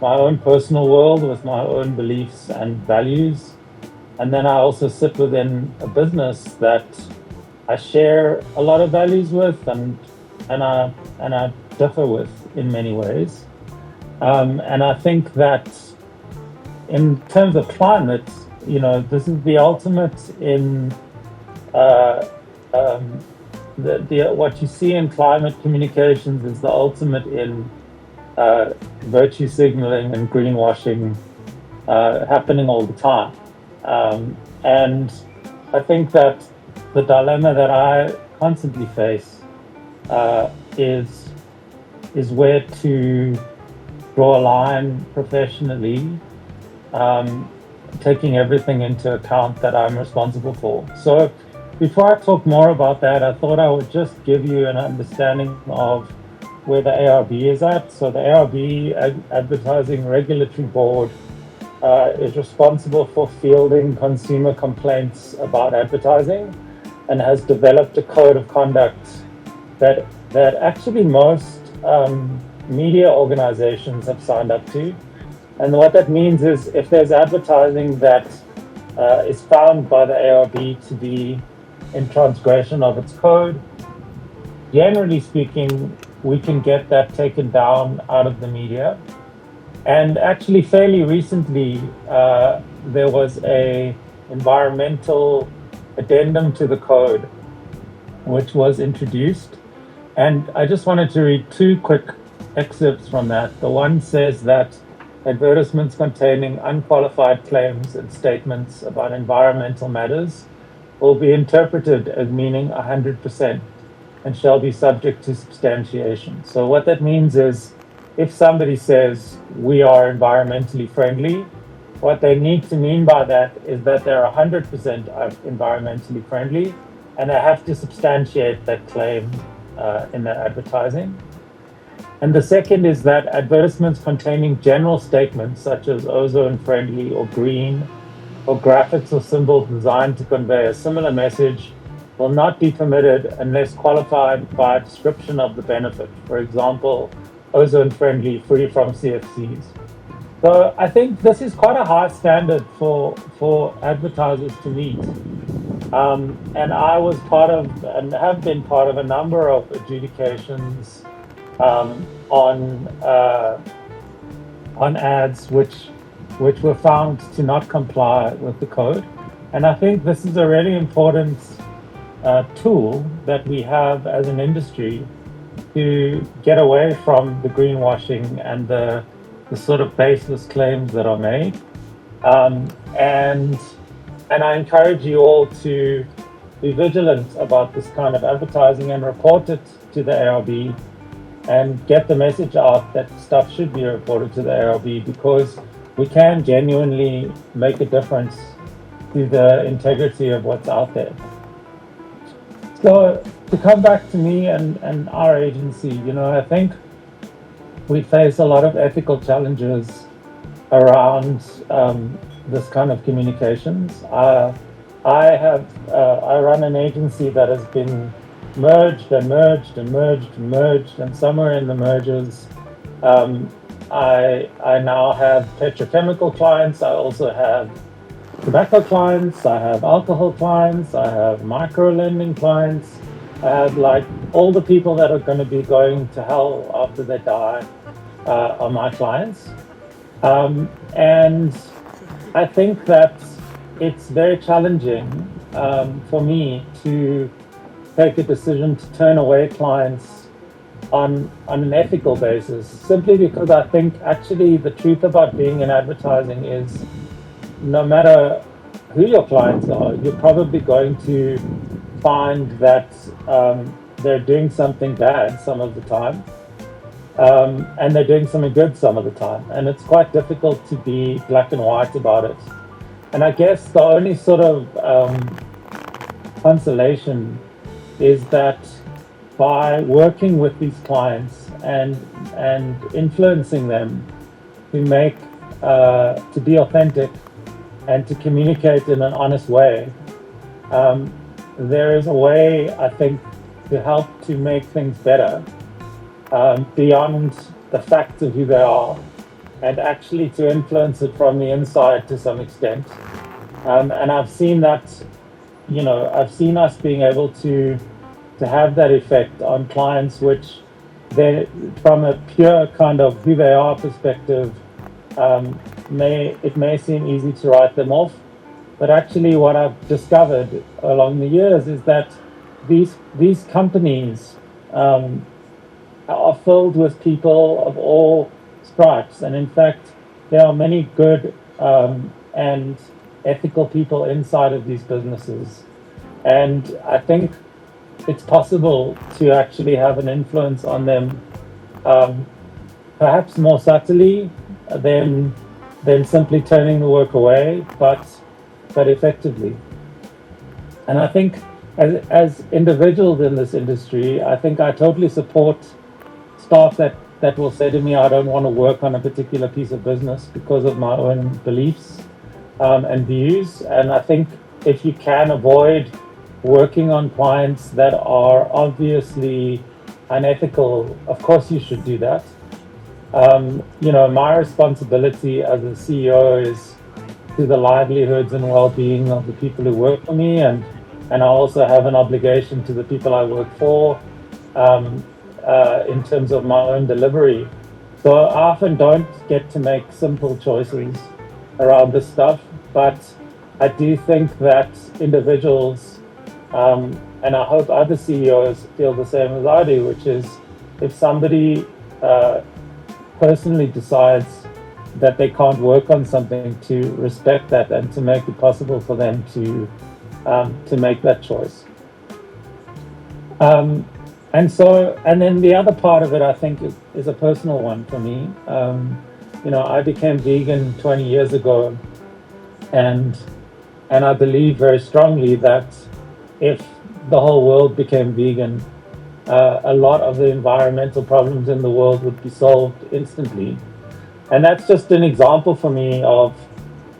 my own personal world with my own beliefs and values. And then I also sit within a business that I share a lot of values with and I differ with in many ways. And I think that in terms of climate, this is the ultimate in what you see in climate communications is the ultimate in virtue signaling and greenwashing happening all the time. And I think that the dilemma that I constantly face is where to draw a line professionally, taking everything into account that I'm responsible for. So before I talk more about that, I thought I would just give you an understanding of where the ARB is at. So the ARB, Advertising Regulatory Board, is responsible for fielding consumer complaints about advertising and has developed a code of conduct that actually most media organizations have signed up to. And what that means is if there's advertising that is found by the ARB to be in transgression of its code, generally speaking, we can get that taken down out of the media. And actually fairly recently, there was a environmental addendum to the code, which was introduced. And I just wanted to read 2 quick excerpts from that. The one says that advertisements containing unqualified claims and statements about environmental matters will be interpreted as meaning 100% and shall be subject to substantiation. So what that means is if somebody says we are environmentally friendly, what they need to mean by that is that they're 100% environmentally friendly, and they have to substantiate that claim in their advertising. And the second is that advertisements containing general statements such as ozone friendly or green, or graphics or symbols designed to convey a similar message will not be permitted unless qualified by a description of the benefit. For example, ozone friendly, free from CFCs. So I think this is quite a high standard for advertisers to meet. And I was part of, and have been part of, a number of adjudications on ads which were found to not comply with the code. And I think this is a really important tool that we have as an industry to get away from the greenwashing and the sort of baseless claims that are made. And I encourage you all to be vigilant about this kind of advertising and report it to the ARB and get the message out that stuff should be reported to the ARB, because we can genuinely make a difference to the integrity of what's out there. So to come back to me and our agency, I think we face a lot of ethical challenges around this kind of communications. I run an agency that has been merged and merged and merged and merged, and somewhere in the mergers, I now have petrochemical clients. I also have tobacco clients. I have alcohol clients. I have micro lending clients. I have like all the people that are going to be going to hell after they die are my clients, and I think that it's very challenging for me to take a decision to turn away clients on an ethical basis, simply because I think actually the truth about being in advertising is no matter who your clients are, you're probably going to find that they're doing something bad some of the time, and they're doing something good some of the time, and it's quite difficult to be black and white about it. And I guess the only sort of consolation is that by working with these clients and influencing them to make to be authentic and to communicate in an honest way, there is a way, I think, to help to make things better beyond the facts of who they are, and actually to influence it from the inside to some extent. And I've seen that, I've seen us being able to have that effect on clients, which they, from a pure kind of who they are perspective, it may seem easy to write them off. But actually what I've discovered along the years is that these companies are filled with people of all stripes. And in fact, there are many good and ethical people inside of these businesses. And I think it's possible to actually have an influence on them, perhaps more subtly than simply turning the work away, but effectively. And I think as individuals in this industry, I think I totally support staff that will say to me, I don't want to work on a particular piece of business because of my own beliefs and views. And I think if you can avoid working on clients that are obviously unethical, of course you should do that. My responsibility as a CEO is to the livelihoods and well-being of the people who work for me, and I also have an obligation to the people I work for in terms of my own delivery. So I often don't get to make simple choices around this stuff, but I do think that individuals, and I hope other CEOs feel the same as I do, which is if somebody personally decides that they can't work on something, to respect that and to make it possible for them to make that choice. And then the other part of it, I think, is a personal one for me. I became vegan 20 years ago, and I believe very strongly that if the whole world became vegan, a lot of the environmental problems in the world would be solved instantly. And that's just an example for me of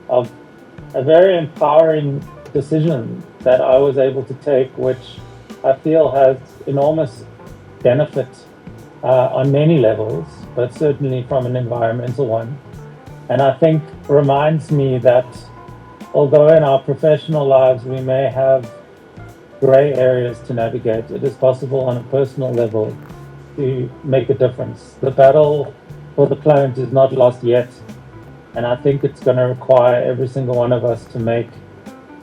a very empowering decision that I was able to take, which I feel has enormous benefit on many levels, but certainly from an environmental one. And I think reminds me that although in our professional lives we may have gray areas to navigate, it is possible on a personal level to make a difference. The battle for the planet is not lost yet, and I think it's going to require every single one of us to make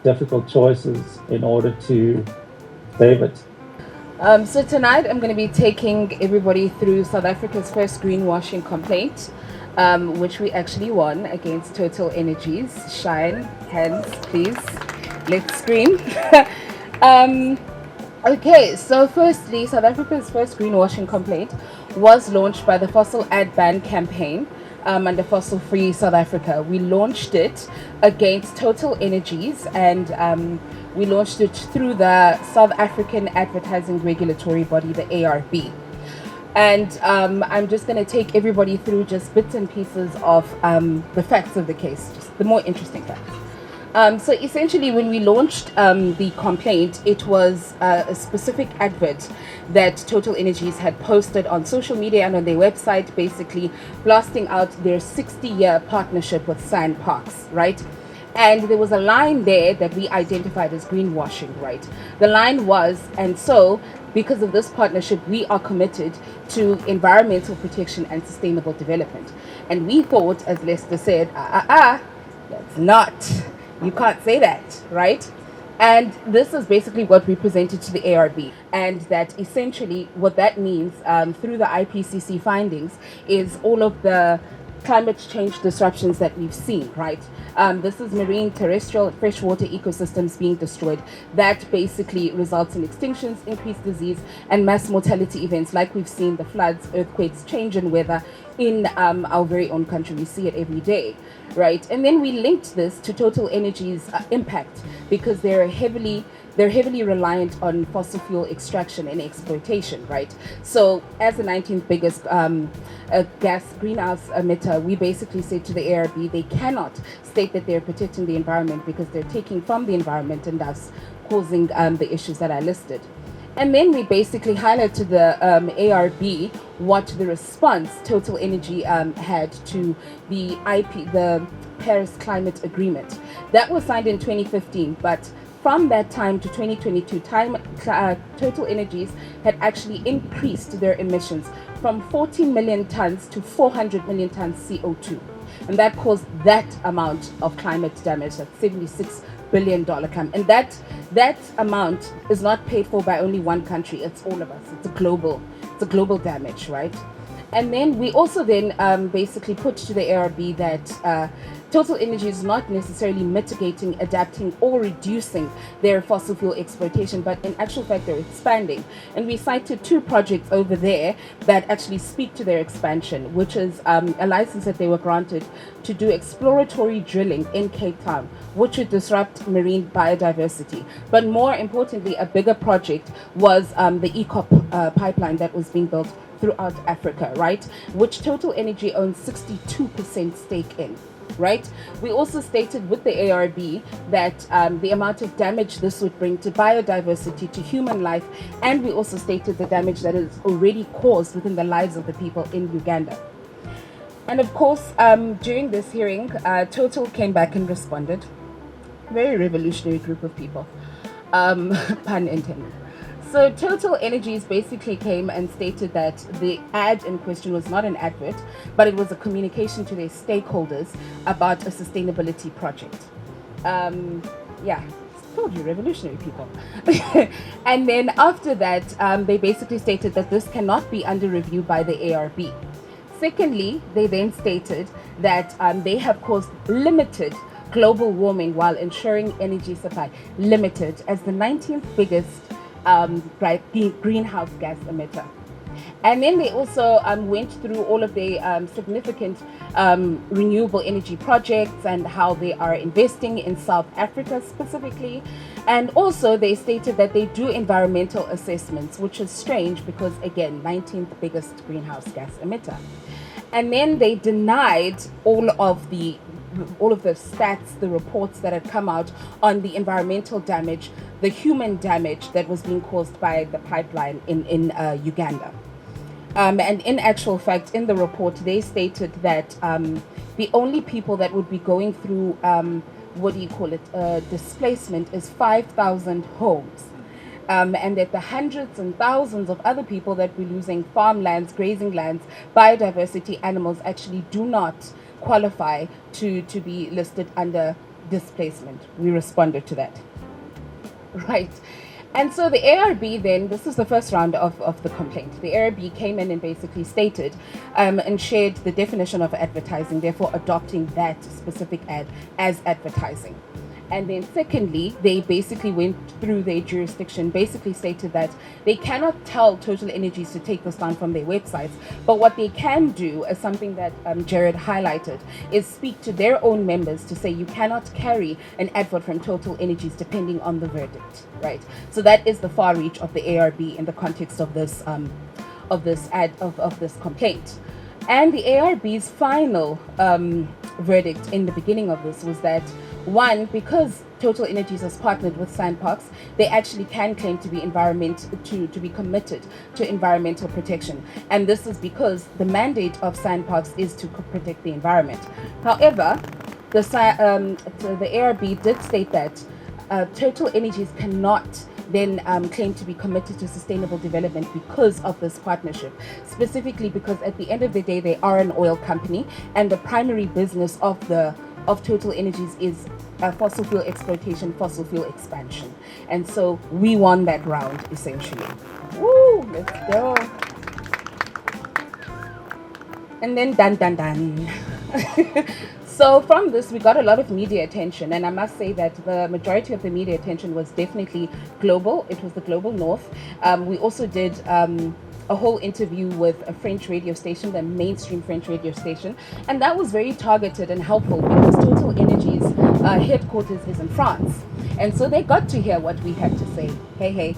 difficult choices in order to save it. So tonight I'm going to be taking everybody through South Africa's first greenwashing complaint, which we actually won against Total Energies. Shine, hands, please. Let's scream. Okay, so firstly, South Africa's first greenwashing complaint was launched by the Fossil Ad Ban campaign under Fossil Free South Africa. We launched it against Total Energies, and we launched it through the South African Advertising Regulatory Body, the ARB. And I'm just going to take everybody through just bits and pieces of the facts of the case, just the more interesting facts. So essentially, when we launched the complaint, it was a specific advert that Total Energies had posted on social media and on their website, basically blasting out their 60-year partnership with Sand Parks, right? And there was a line there that we identified as greenwashing, right? The line was, and so because of this partnership, we are committed to environmental protection and sustainable development. And we thought, as Lester said, that's not, you can't say that, right? And this is basically what we presented to the ARB. And that essentially what that means through the IPCC findings is all of the climate change disruptions that we've seen, right? This is marine, terrestrial, freshwater ecosystems being destroyed. That basically results in extinctions, increased disease, and mass mortality events like we've seen, the floods, earthquakes, change in weather in our very own country. We see it every day, right? And then we linked this to Total Energies' impact because they're heavily reliant on fossil fuel extraction and exploitation, right? So as the 19th biggest gas greenhouse emitter, we basically said to the ARB they cannot state that they're protecting the environment because they're taking from the environment and thus causing the issues that I listed. And then we basically highlighted to the ARB what the response Total Energy had to the Paris Climate Agreement. That was signed in 2015, but from that time to 2022, Total Energies had actually increased their emissions from 14 million tons to 400 million tons CO2. And that caused that amount of climate damage, that's $76 billion climate. And that amount is not paid for by only one country, it's all of us. It's a global damage, right? And then we also then basically put to the ARB that Total Energy is not necessarily mitigating, adapting, or reducing their fossil fuel exploitation, but in actual fact, they're expanding. And we cited 2 projects over there that actually speak to their expansion, which is a license that they were granted to do exploratory drilling in Cape Town, which would disrupt marine biodiversity. But more importantly, a bigger project was the ECOP pipeline that was being built throughout Africa, right? Which Total Energy owns 62% stake in. Right? We also stated with the ARB that the amount of damage this would bring to biodiversity, to human life, and we also stated the damage that is already caused within the lives of the people in Uganda. And of course, during this hearing, Total came back and responded. Very revolutionary group of people, pun intended. So Total Energies basically came and stated that the ad in question was not an advert, but it was a communication to their stakeholders about a sustainability project. Yeah, told you, revolutionary people. And then after that, they basically stated that this cannot be under review by the ARB. Secondly, they then stated that they have caused limited global warming while ensuring energy supply. Limited, as the 19th biggest greenhouse gas emitter. And then they also went through all of the significant renewable energy projects and how they are investing in South Africa specifically. And also they stated that they do environmental assessments, which is strange because, again, 19th biggest greenhouse gas emitter. And then they denied all of the stats, the reports that had come out on the environmental damage, the human damage that was being caused by the pipeline in Uganda. And in actual fact, in the report, they stated that the only people that would be going through, displacement is 5,000 homes. And that the hundreds and thousands of other people that we're losing, farmlands, grazing lands, biodiversity, animals, actually do not qualify to be listed under displacement. We responded to that. Right. And so the ARB then, this is the first round of the complaint. The ARB came in and basically stated and shared the definition of advertising, therefore adopting that specific ad as advertising. And then secondly, they basically went through their jurisdiction, basically stated that they cannot tell Total Energies to take this down from their websites, but what they can do is something that Jared highlighted, is speak to their own members to say you cannot carry an advert from Total Energies depending on the verdict, right? So that is the far reach of the ARB in the context of this of this complaint. And the ARB's final verdict in the beginning of this was that, one, because Total Energies has partnered with Sandparks, they actually can claim to be to be committed to environmental protection. And this is because the mandate of Sandparks is to protect the environment. However, the ARB did state that Total Energies cannot then claim to be committed to sustainable development because of this partnership. Specifically because at the end of the day, they are an oil company, and the primary business of Total Energies is fossil fuel exploitation, fossil fuel expansion. And so we won that round, essentially. Woo, let's go. And then dun. So from this, we got a lot of media attention, and I must say that the majority of the media attention was definitely global. It was the global north. We also did a whole interview with a French radio station, the mainstream French radio station, and that was very targeted and helpful because Total Energies headquarters is in France, and so they got to hear what we had to say. Hey.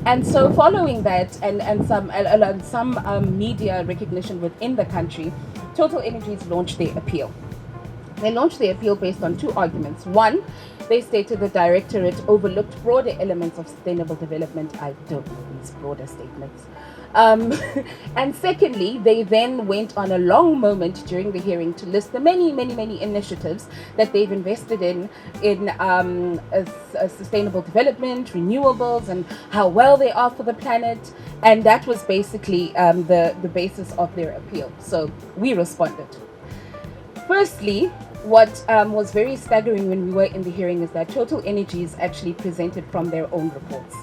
And so following that and some media recognition within the country, Total Energies launched their appeal. They launched their appeal based on two arguments. One, they stated the directorate overlooked broader elements of sustainable development. I don't know these broader statements. And secondly, they then went on a long moment during the hearing to list the many initiatives that they've invested in sustainable development, renewables, and how well they are for the planet. And that was basically the basis of their appeal. So we responded. Firstly, what was very staggering when we were in the hearing is that Total Energies actually presented from their own reports.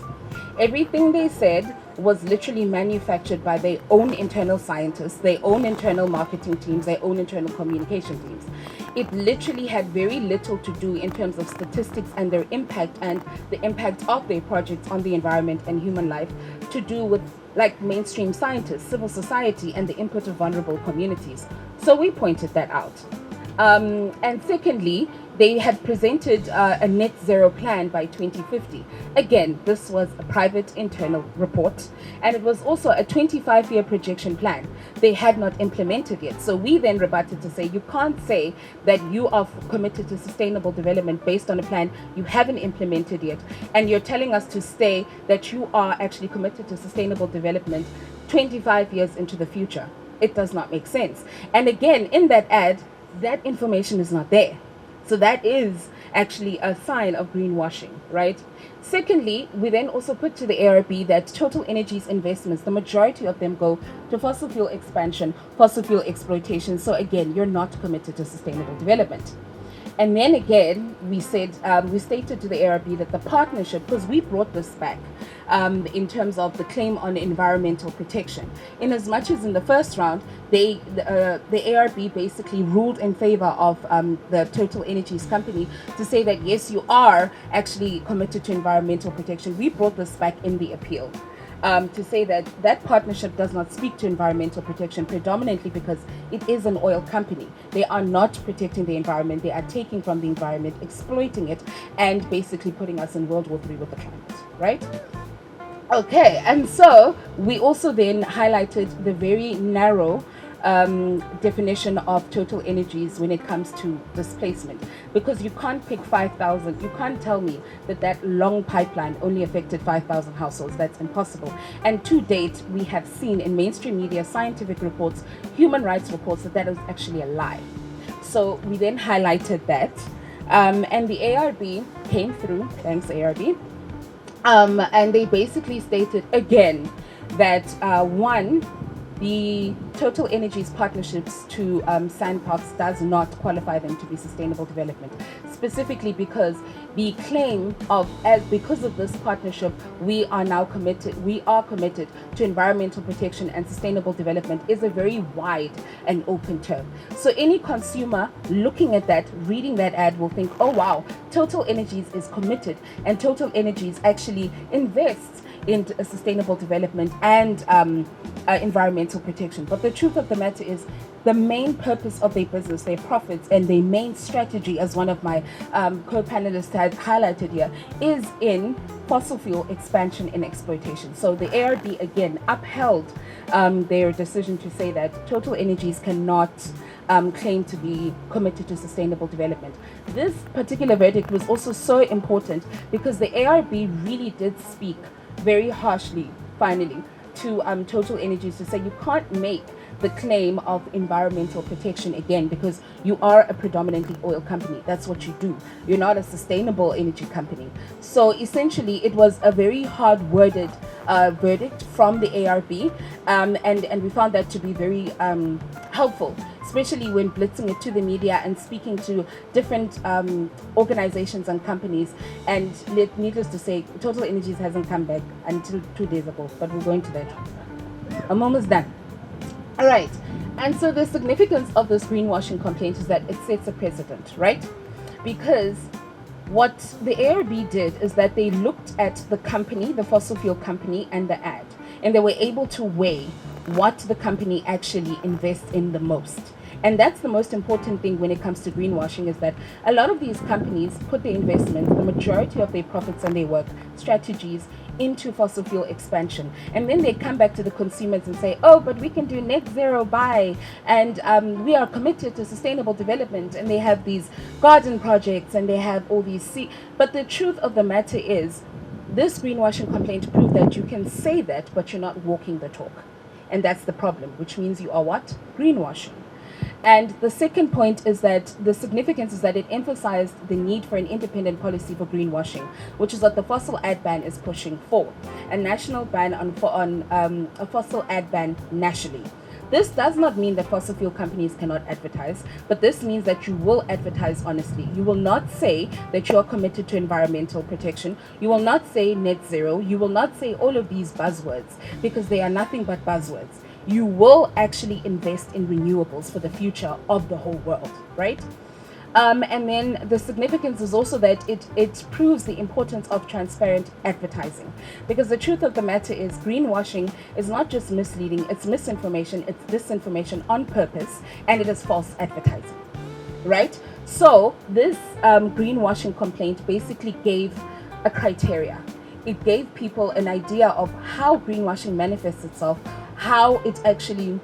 Everything they said was literally manufactured by their own internal scientists, their own internal marketing teams, their own internal communication teams. It literally had very little to do in terms of statistics and their impact and the impact of their projects on the environment and human life to do with like mainstream scientists, civil society, and the input of vulnerable communities. So we pointed that out. And secondly, they had presented a net zero plan by 2050. Again, this was a private internal report, and it was also a 25-year projection plan. They had not implemented yet. So we then rebutted to say, you can't say that you are committed to sustainable development based on a plan you haven't implemented yet, and you're telling us to say that you are actually committed to sustainable development 25 years into the future. It does not make sense. And again, in that ad, that information is not there. So that is actually a sign of greenwashing, right? Secondly, we then also put to the ARB that Total Energies investments, the majority of them go to fossil fuel expansion, fossil fuel exploitation. So again, you're not committed to sustainable development. And then again, we stated to the ARB that the partnership, because we brought this back in terms of the claim on environmental protection. In as much as in the first round, the ARB basically ruled in favor of the Total Energies company to say that, yes, you are actually committed to environmental protection. We brought this back in the appeal. To say that that partnership does not speak to environmental protection, predominantly because it is an oil company. They are not protecting the environment. They are taking from the environment, exploiting it, and basically putting us in World War III with the climate, right? Okay, and so we also then highlighted the very narrow definition of Total Energies when it comes to displacement, because you can't pick 5,000. You can't tell me that that long pipeline only affected 5,000 households. That's impossible. And to date, we have seen in mainstream media, scientific reports, human rights reports, that is actually a lie. So we then highlighted that, and the ARB came through. Thanks, ARB. And they basically stated again that one, the Total Energies partnerships to Sandparks does not qualify them to be sustainable development, specifically because the claim of, because of this partnership, we are committed to environmental protection and sustainable development is a very wide and open term. So any consumer looking at that, reading that ad will think, oh wow, Total Energies is committed, and Total Energies actually invests in sustainable development and environmental protection. But the truth of the matter is, the main purpose of their business, their profits, and their main strategy, as one of my co-panelists had highlighted here, is in fossil fuel expansion and exploitation. So the ARB again upheld their decision to say that Total Energies cannot claim to be committed to sustainable development. This particular verdict was also so important because the ARB really did speak very harshly, finally, to Total Energies to say you can't make the claim of environmental protection again because you are a predominantly oil company. That's what you do. You're not a sustainable energy company. So essentially, it was a very hard-worded verdict from the ARB, and we found that to be very helpful, especially when blitzing it to the media and speaking to different organizations and companies. And needless to say, Total Energies hasn't come back until 2 days ago, but we'll go into that. I'm almost done. All right. And so the significance of this greenwashing complaint is that it sets a precedent, right? Because what the ARB did is that they looked at the company, the fossil fuel company, and the ad, and they were able to weigh what the company actually invests in the most. And that's the most important thing when it comes to greenwashing, is that a lot of these companies put their investments, the majority of their profits and their work strategies, into fossil fuel expansion. And then they come back to the consumers and say, oh, but we can do net zero buy, and we are committed to sustainable development. And they have these garden projects and they have all these But the truth of the matter is, this greenwashing complaint proved that you can say that, but you're not walking the talk. And that's the problem, which means you are what? Greenwashing. And the second point is that the significance is that it emphasized the need for an independent policy for greenwashing, which is what the fossil ad ban is pushing for, a national ban on a fossil ad ban nationally. This does not mean that fossil fuel companies cannot advertise, but this means that you will advertise honestly. You will not say that you are committed to environmental protection. You will not say net zero. You will not say all of these buzzwords, because they are nothing but buzzwords. You will actually invest in renewables for the future of the whole world, right? And then the significance is also that it proves the importance of transparent advertising. Because the truth of the matter is, greenwashing is not just misleading, it's misinformation, it's disinformation on purpose, and it is false advertising, right? So this greenwashing complaint basically gave a criteria. It gave people an idea of how greenwashing manifests itself, how it actually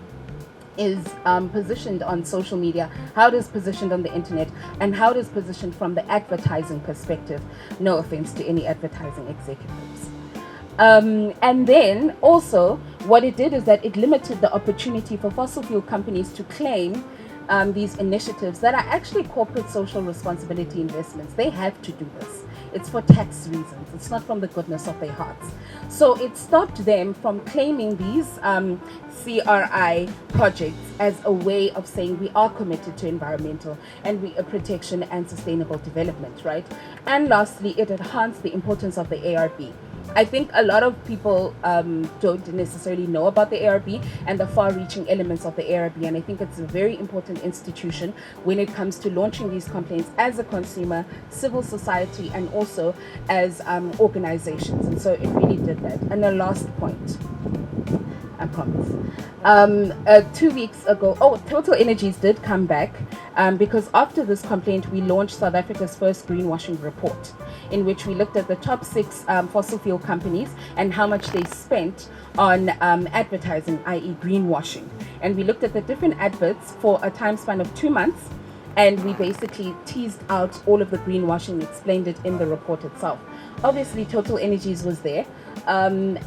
is positioned on social media, how it is positioned on the internet, and how it is positioned from the advertising perspective. No offense to any advertising executives. And then also what it did is that it limited the opportunity for fossil fuel companies to claim these initiatives that are actually corporate social responsibility investments. They have to do this. It's for tax reasons. It's not from the goodness of their hearts. So it stopped them from claiming these CRI projects as a way of saying we are committed to environmental and protection and sustainable development, right? And lastly, it enhanced the importance of the ARB. I think a lot of people don't necessarily know about the ARB and the far-reaching elements of the ARB, and I think it's a very important institution when it comes to launching these complaints as a consumer, civil society, and also as organizations. And so it really did that. And the last point, I promise. 2 weeks ago, Total Energies did come back because after this complaint, we launched South Africa's first greenwashing report, in which we looked at the top 6 fossil fuel companies and how much they spent on advertising, i.e. greenwashing. And we looked at the different adverts for a time span of 2 months, and we basically teased out all of the greenwashing and explained it in the report itself. Obviously, Total Energies was there, and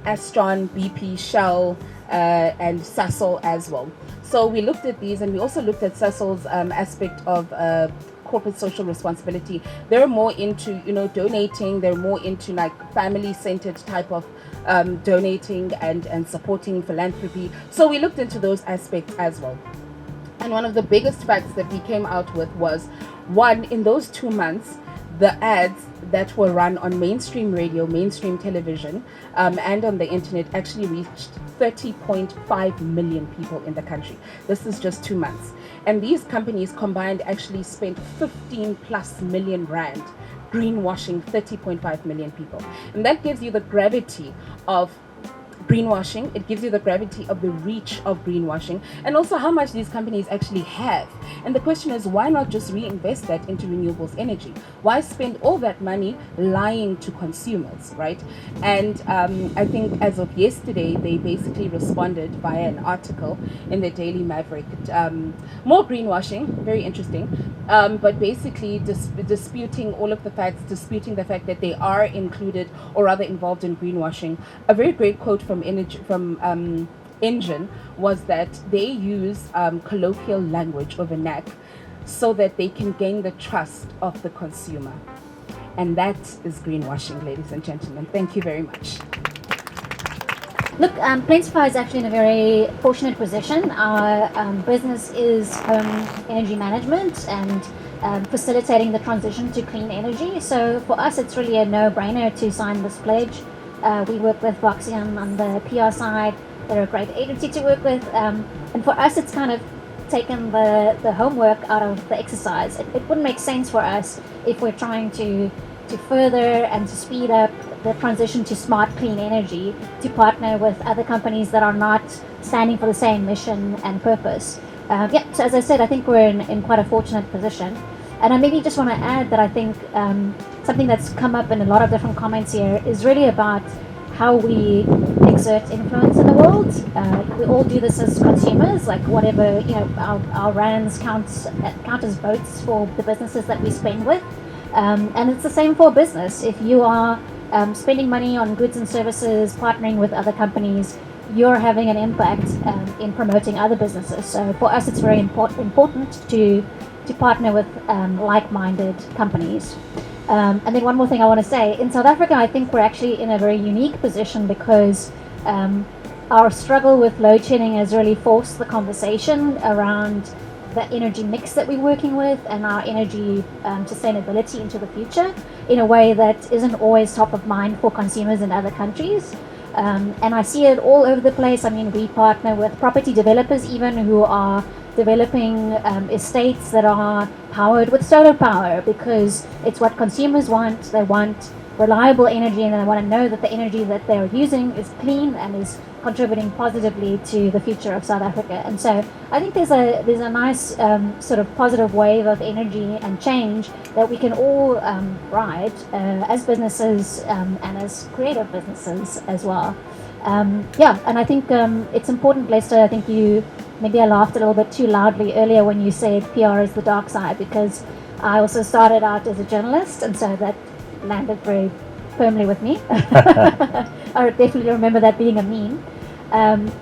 Astron, BP, Shell, and Sasol as well. So we looked at these, and we also looked at Sasol's aspect of corporate social responsibility. They're more into, donating. They're more into like family-centered type of donating and supporting philanthropy. So we looked into those aspects as well. And one of the biggest facts that we came out with was, one, in those 2 months, the ads that were run on mainstream radio, mainstream television, and on the internet actually reached 30.5 million people in the country. This is just 2 months. And these companies combined actually spent 15 plus million rand greenwashing 30.5 million people. And that gives you the gravity of greenwashing. It gives you the gravity of the reach of greenwashing and also how much these companies actually have. And the question is, why not just reinvest that into renewables energy? Why spend all that money lying to consumers, right? And I think as of yesterday, they basically responded via an article in the Daily Maverick. More greenwashing, very interesting, but basically disputing all of the facts, disputing the fact that they are included or rather involved in greenwashing. A very great quote from Engine was that they use colloquial language or vernac so that they can gain the trust of the consumer. And that is greenwashing, ladies and gentlemen. Thank you very much. Look, Plensify is actually in a very fortunate position. Our business is home energy management and facilitating the transition to clean energy. So for us, it's really a no-brainer to sign this pledge. We work with Voxion on the PR side. They're a great agency to work with. And for us, it's kind of taken the homework out of the exercise. It wouldn't make sense for us if we're trying to further and to speed up the transition to smart, clean energy, to partner with other companies that are not standing for the same mission and purpose. So as I said, I think we're in quite a fortunate position. And I maybe just want to add that I think something that's come up in a lot of different comments here is really about how we exert influence in the world. We all do this as consumers, like whatever, our rands count as votes for the businesses that we spend with. And it's the same for business. If you are spending money on goods and services, partnering with other companies, you're having an impact in promoting other businesses. So for us, it's very important to partner with like-minded companies. And then one more thing I want to say. In South Africa, I think we're actually in a very unique position because our struggle with load shedding has really forced the conversation around the energy mix that we're working with and our energy sustainability into the future in a way that isn't always top of mind for consumers in other countries. And I see it all over the place. I mean, we partner with property developers even who are developing estates that are powered with solar power because it's what consumers want. They want reliable energy and they want to know that the energy that they're using is clean and is contributing positively to the future of South Africa. And so I think there's a nice sort of positive wave of energy and change that we can all ride as businesses and as creative businesses as well. And I think it's important, Lester, I think maybe I laughed a little bit too loudly earlier when you said PR is the dark side, because I also started out as a journalist, and so that landed very firmly with me. I definitely remember that being a meme.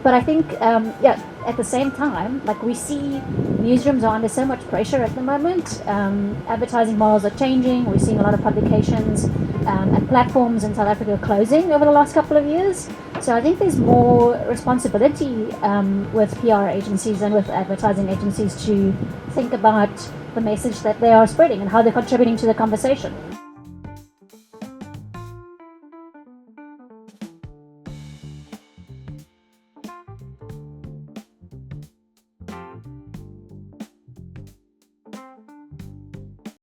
But I think, at the same time, like we see newsrooms are under so much pressure at the moment. Advertising models are changing. We're seeing a lot of publications and platforms in South Africa closing over the last couple of years. So I think there's more responsibility with PR agencies and with advertising agencies to think about the message that they are spreading and how they're contributing to the conversation.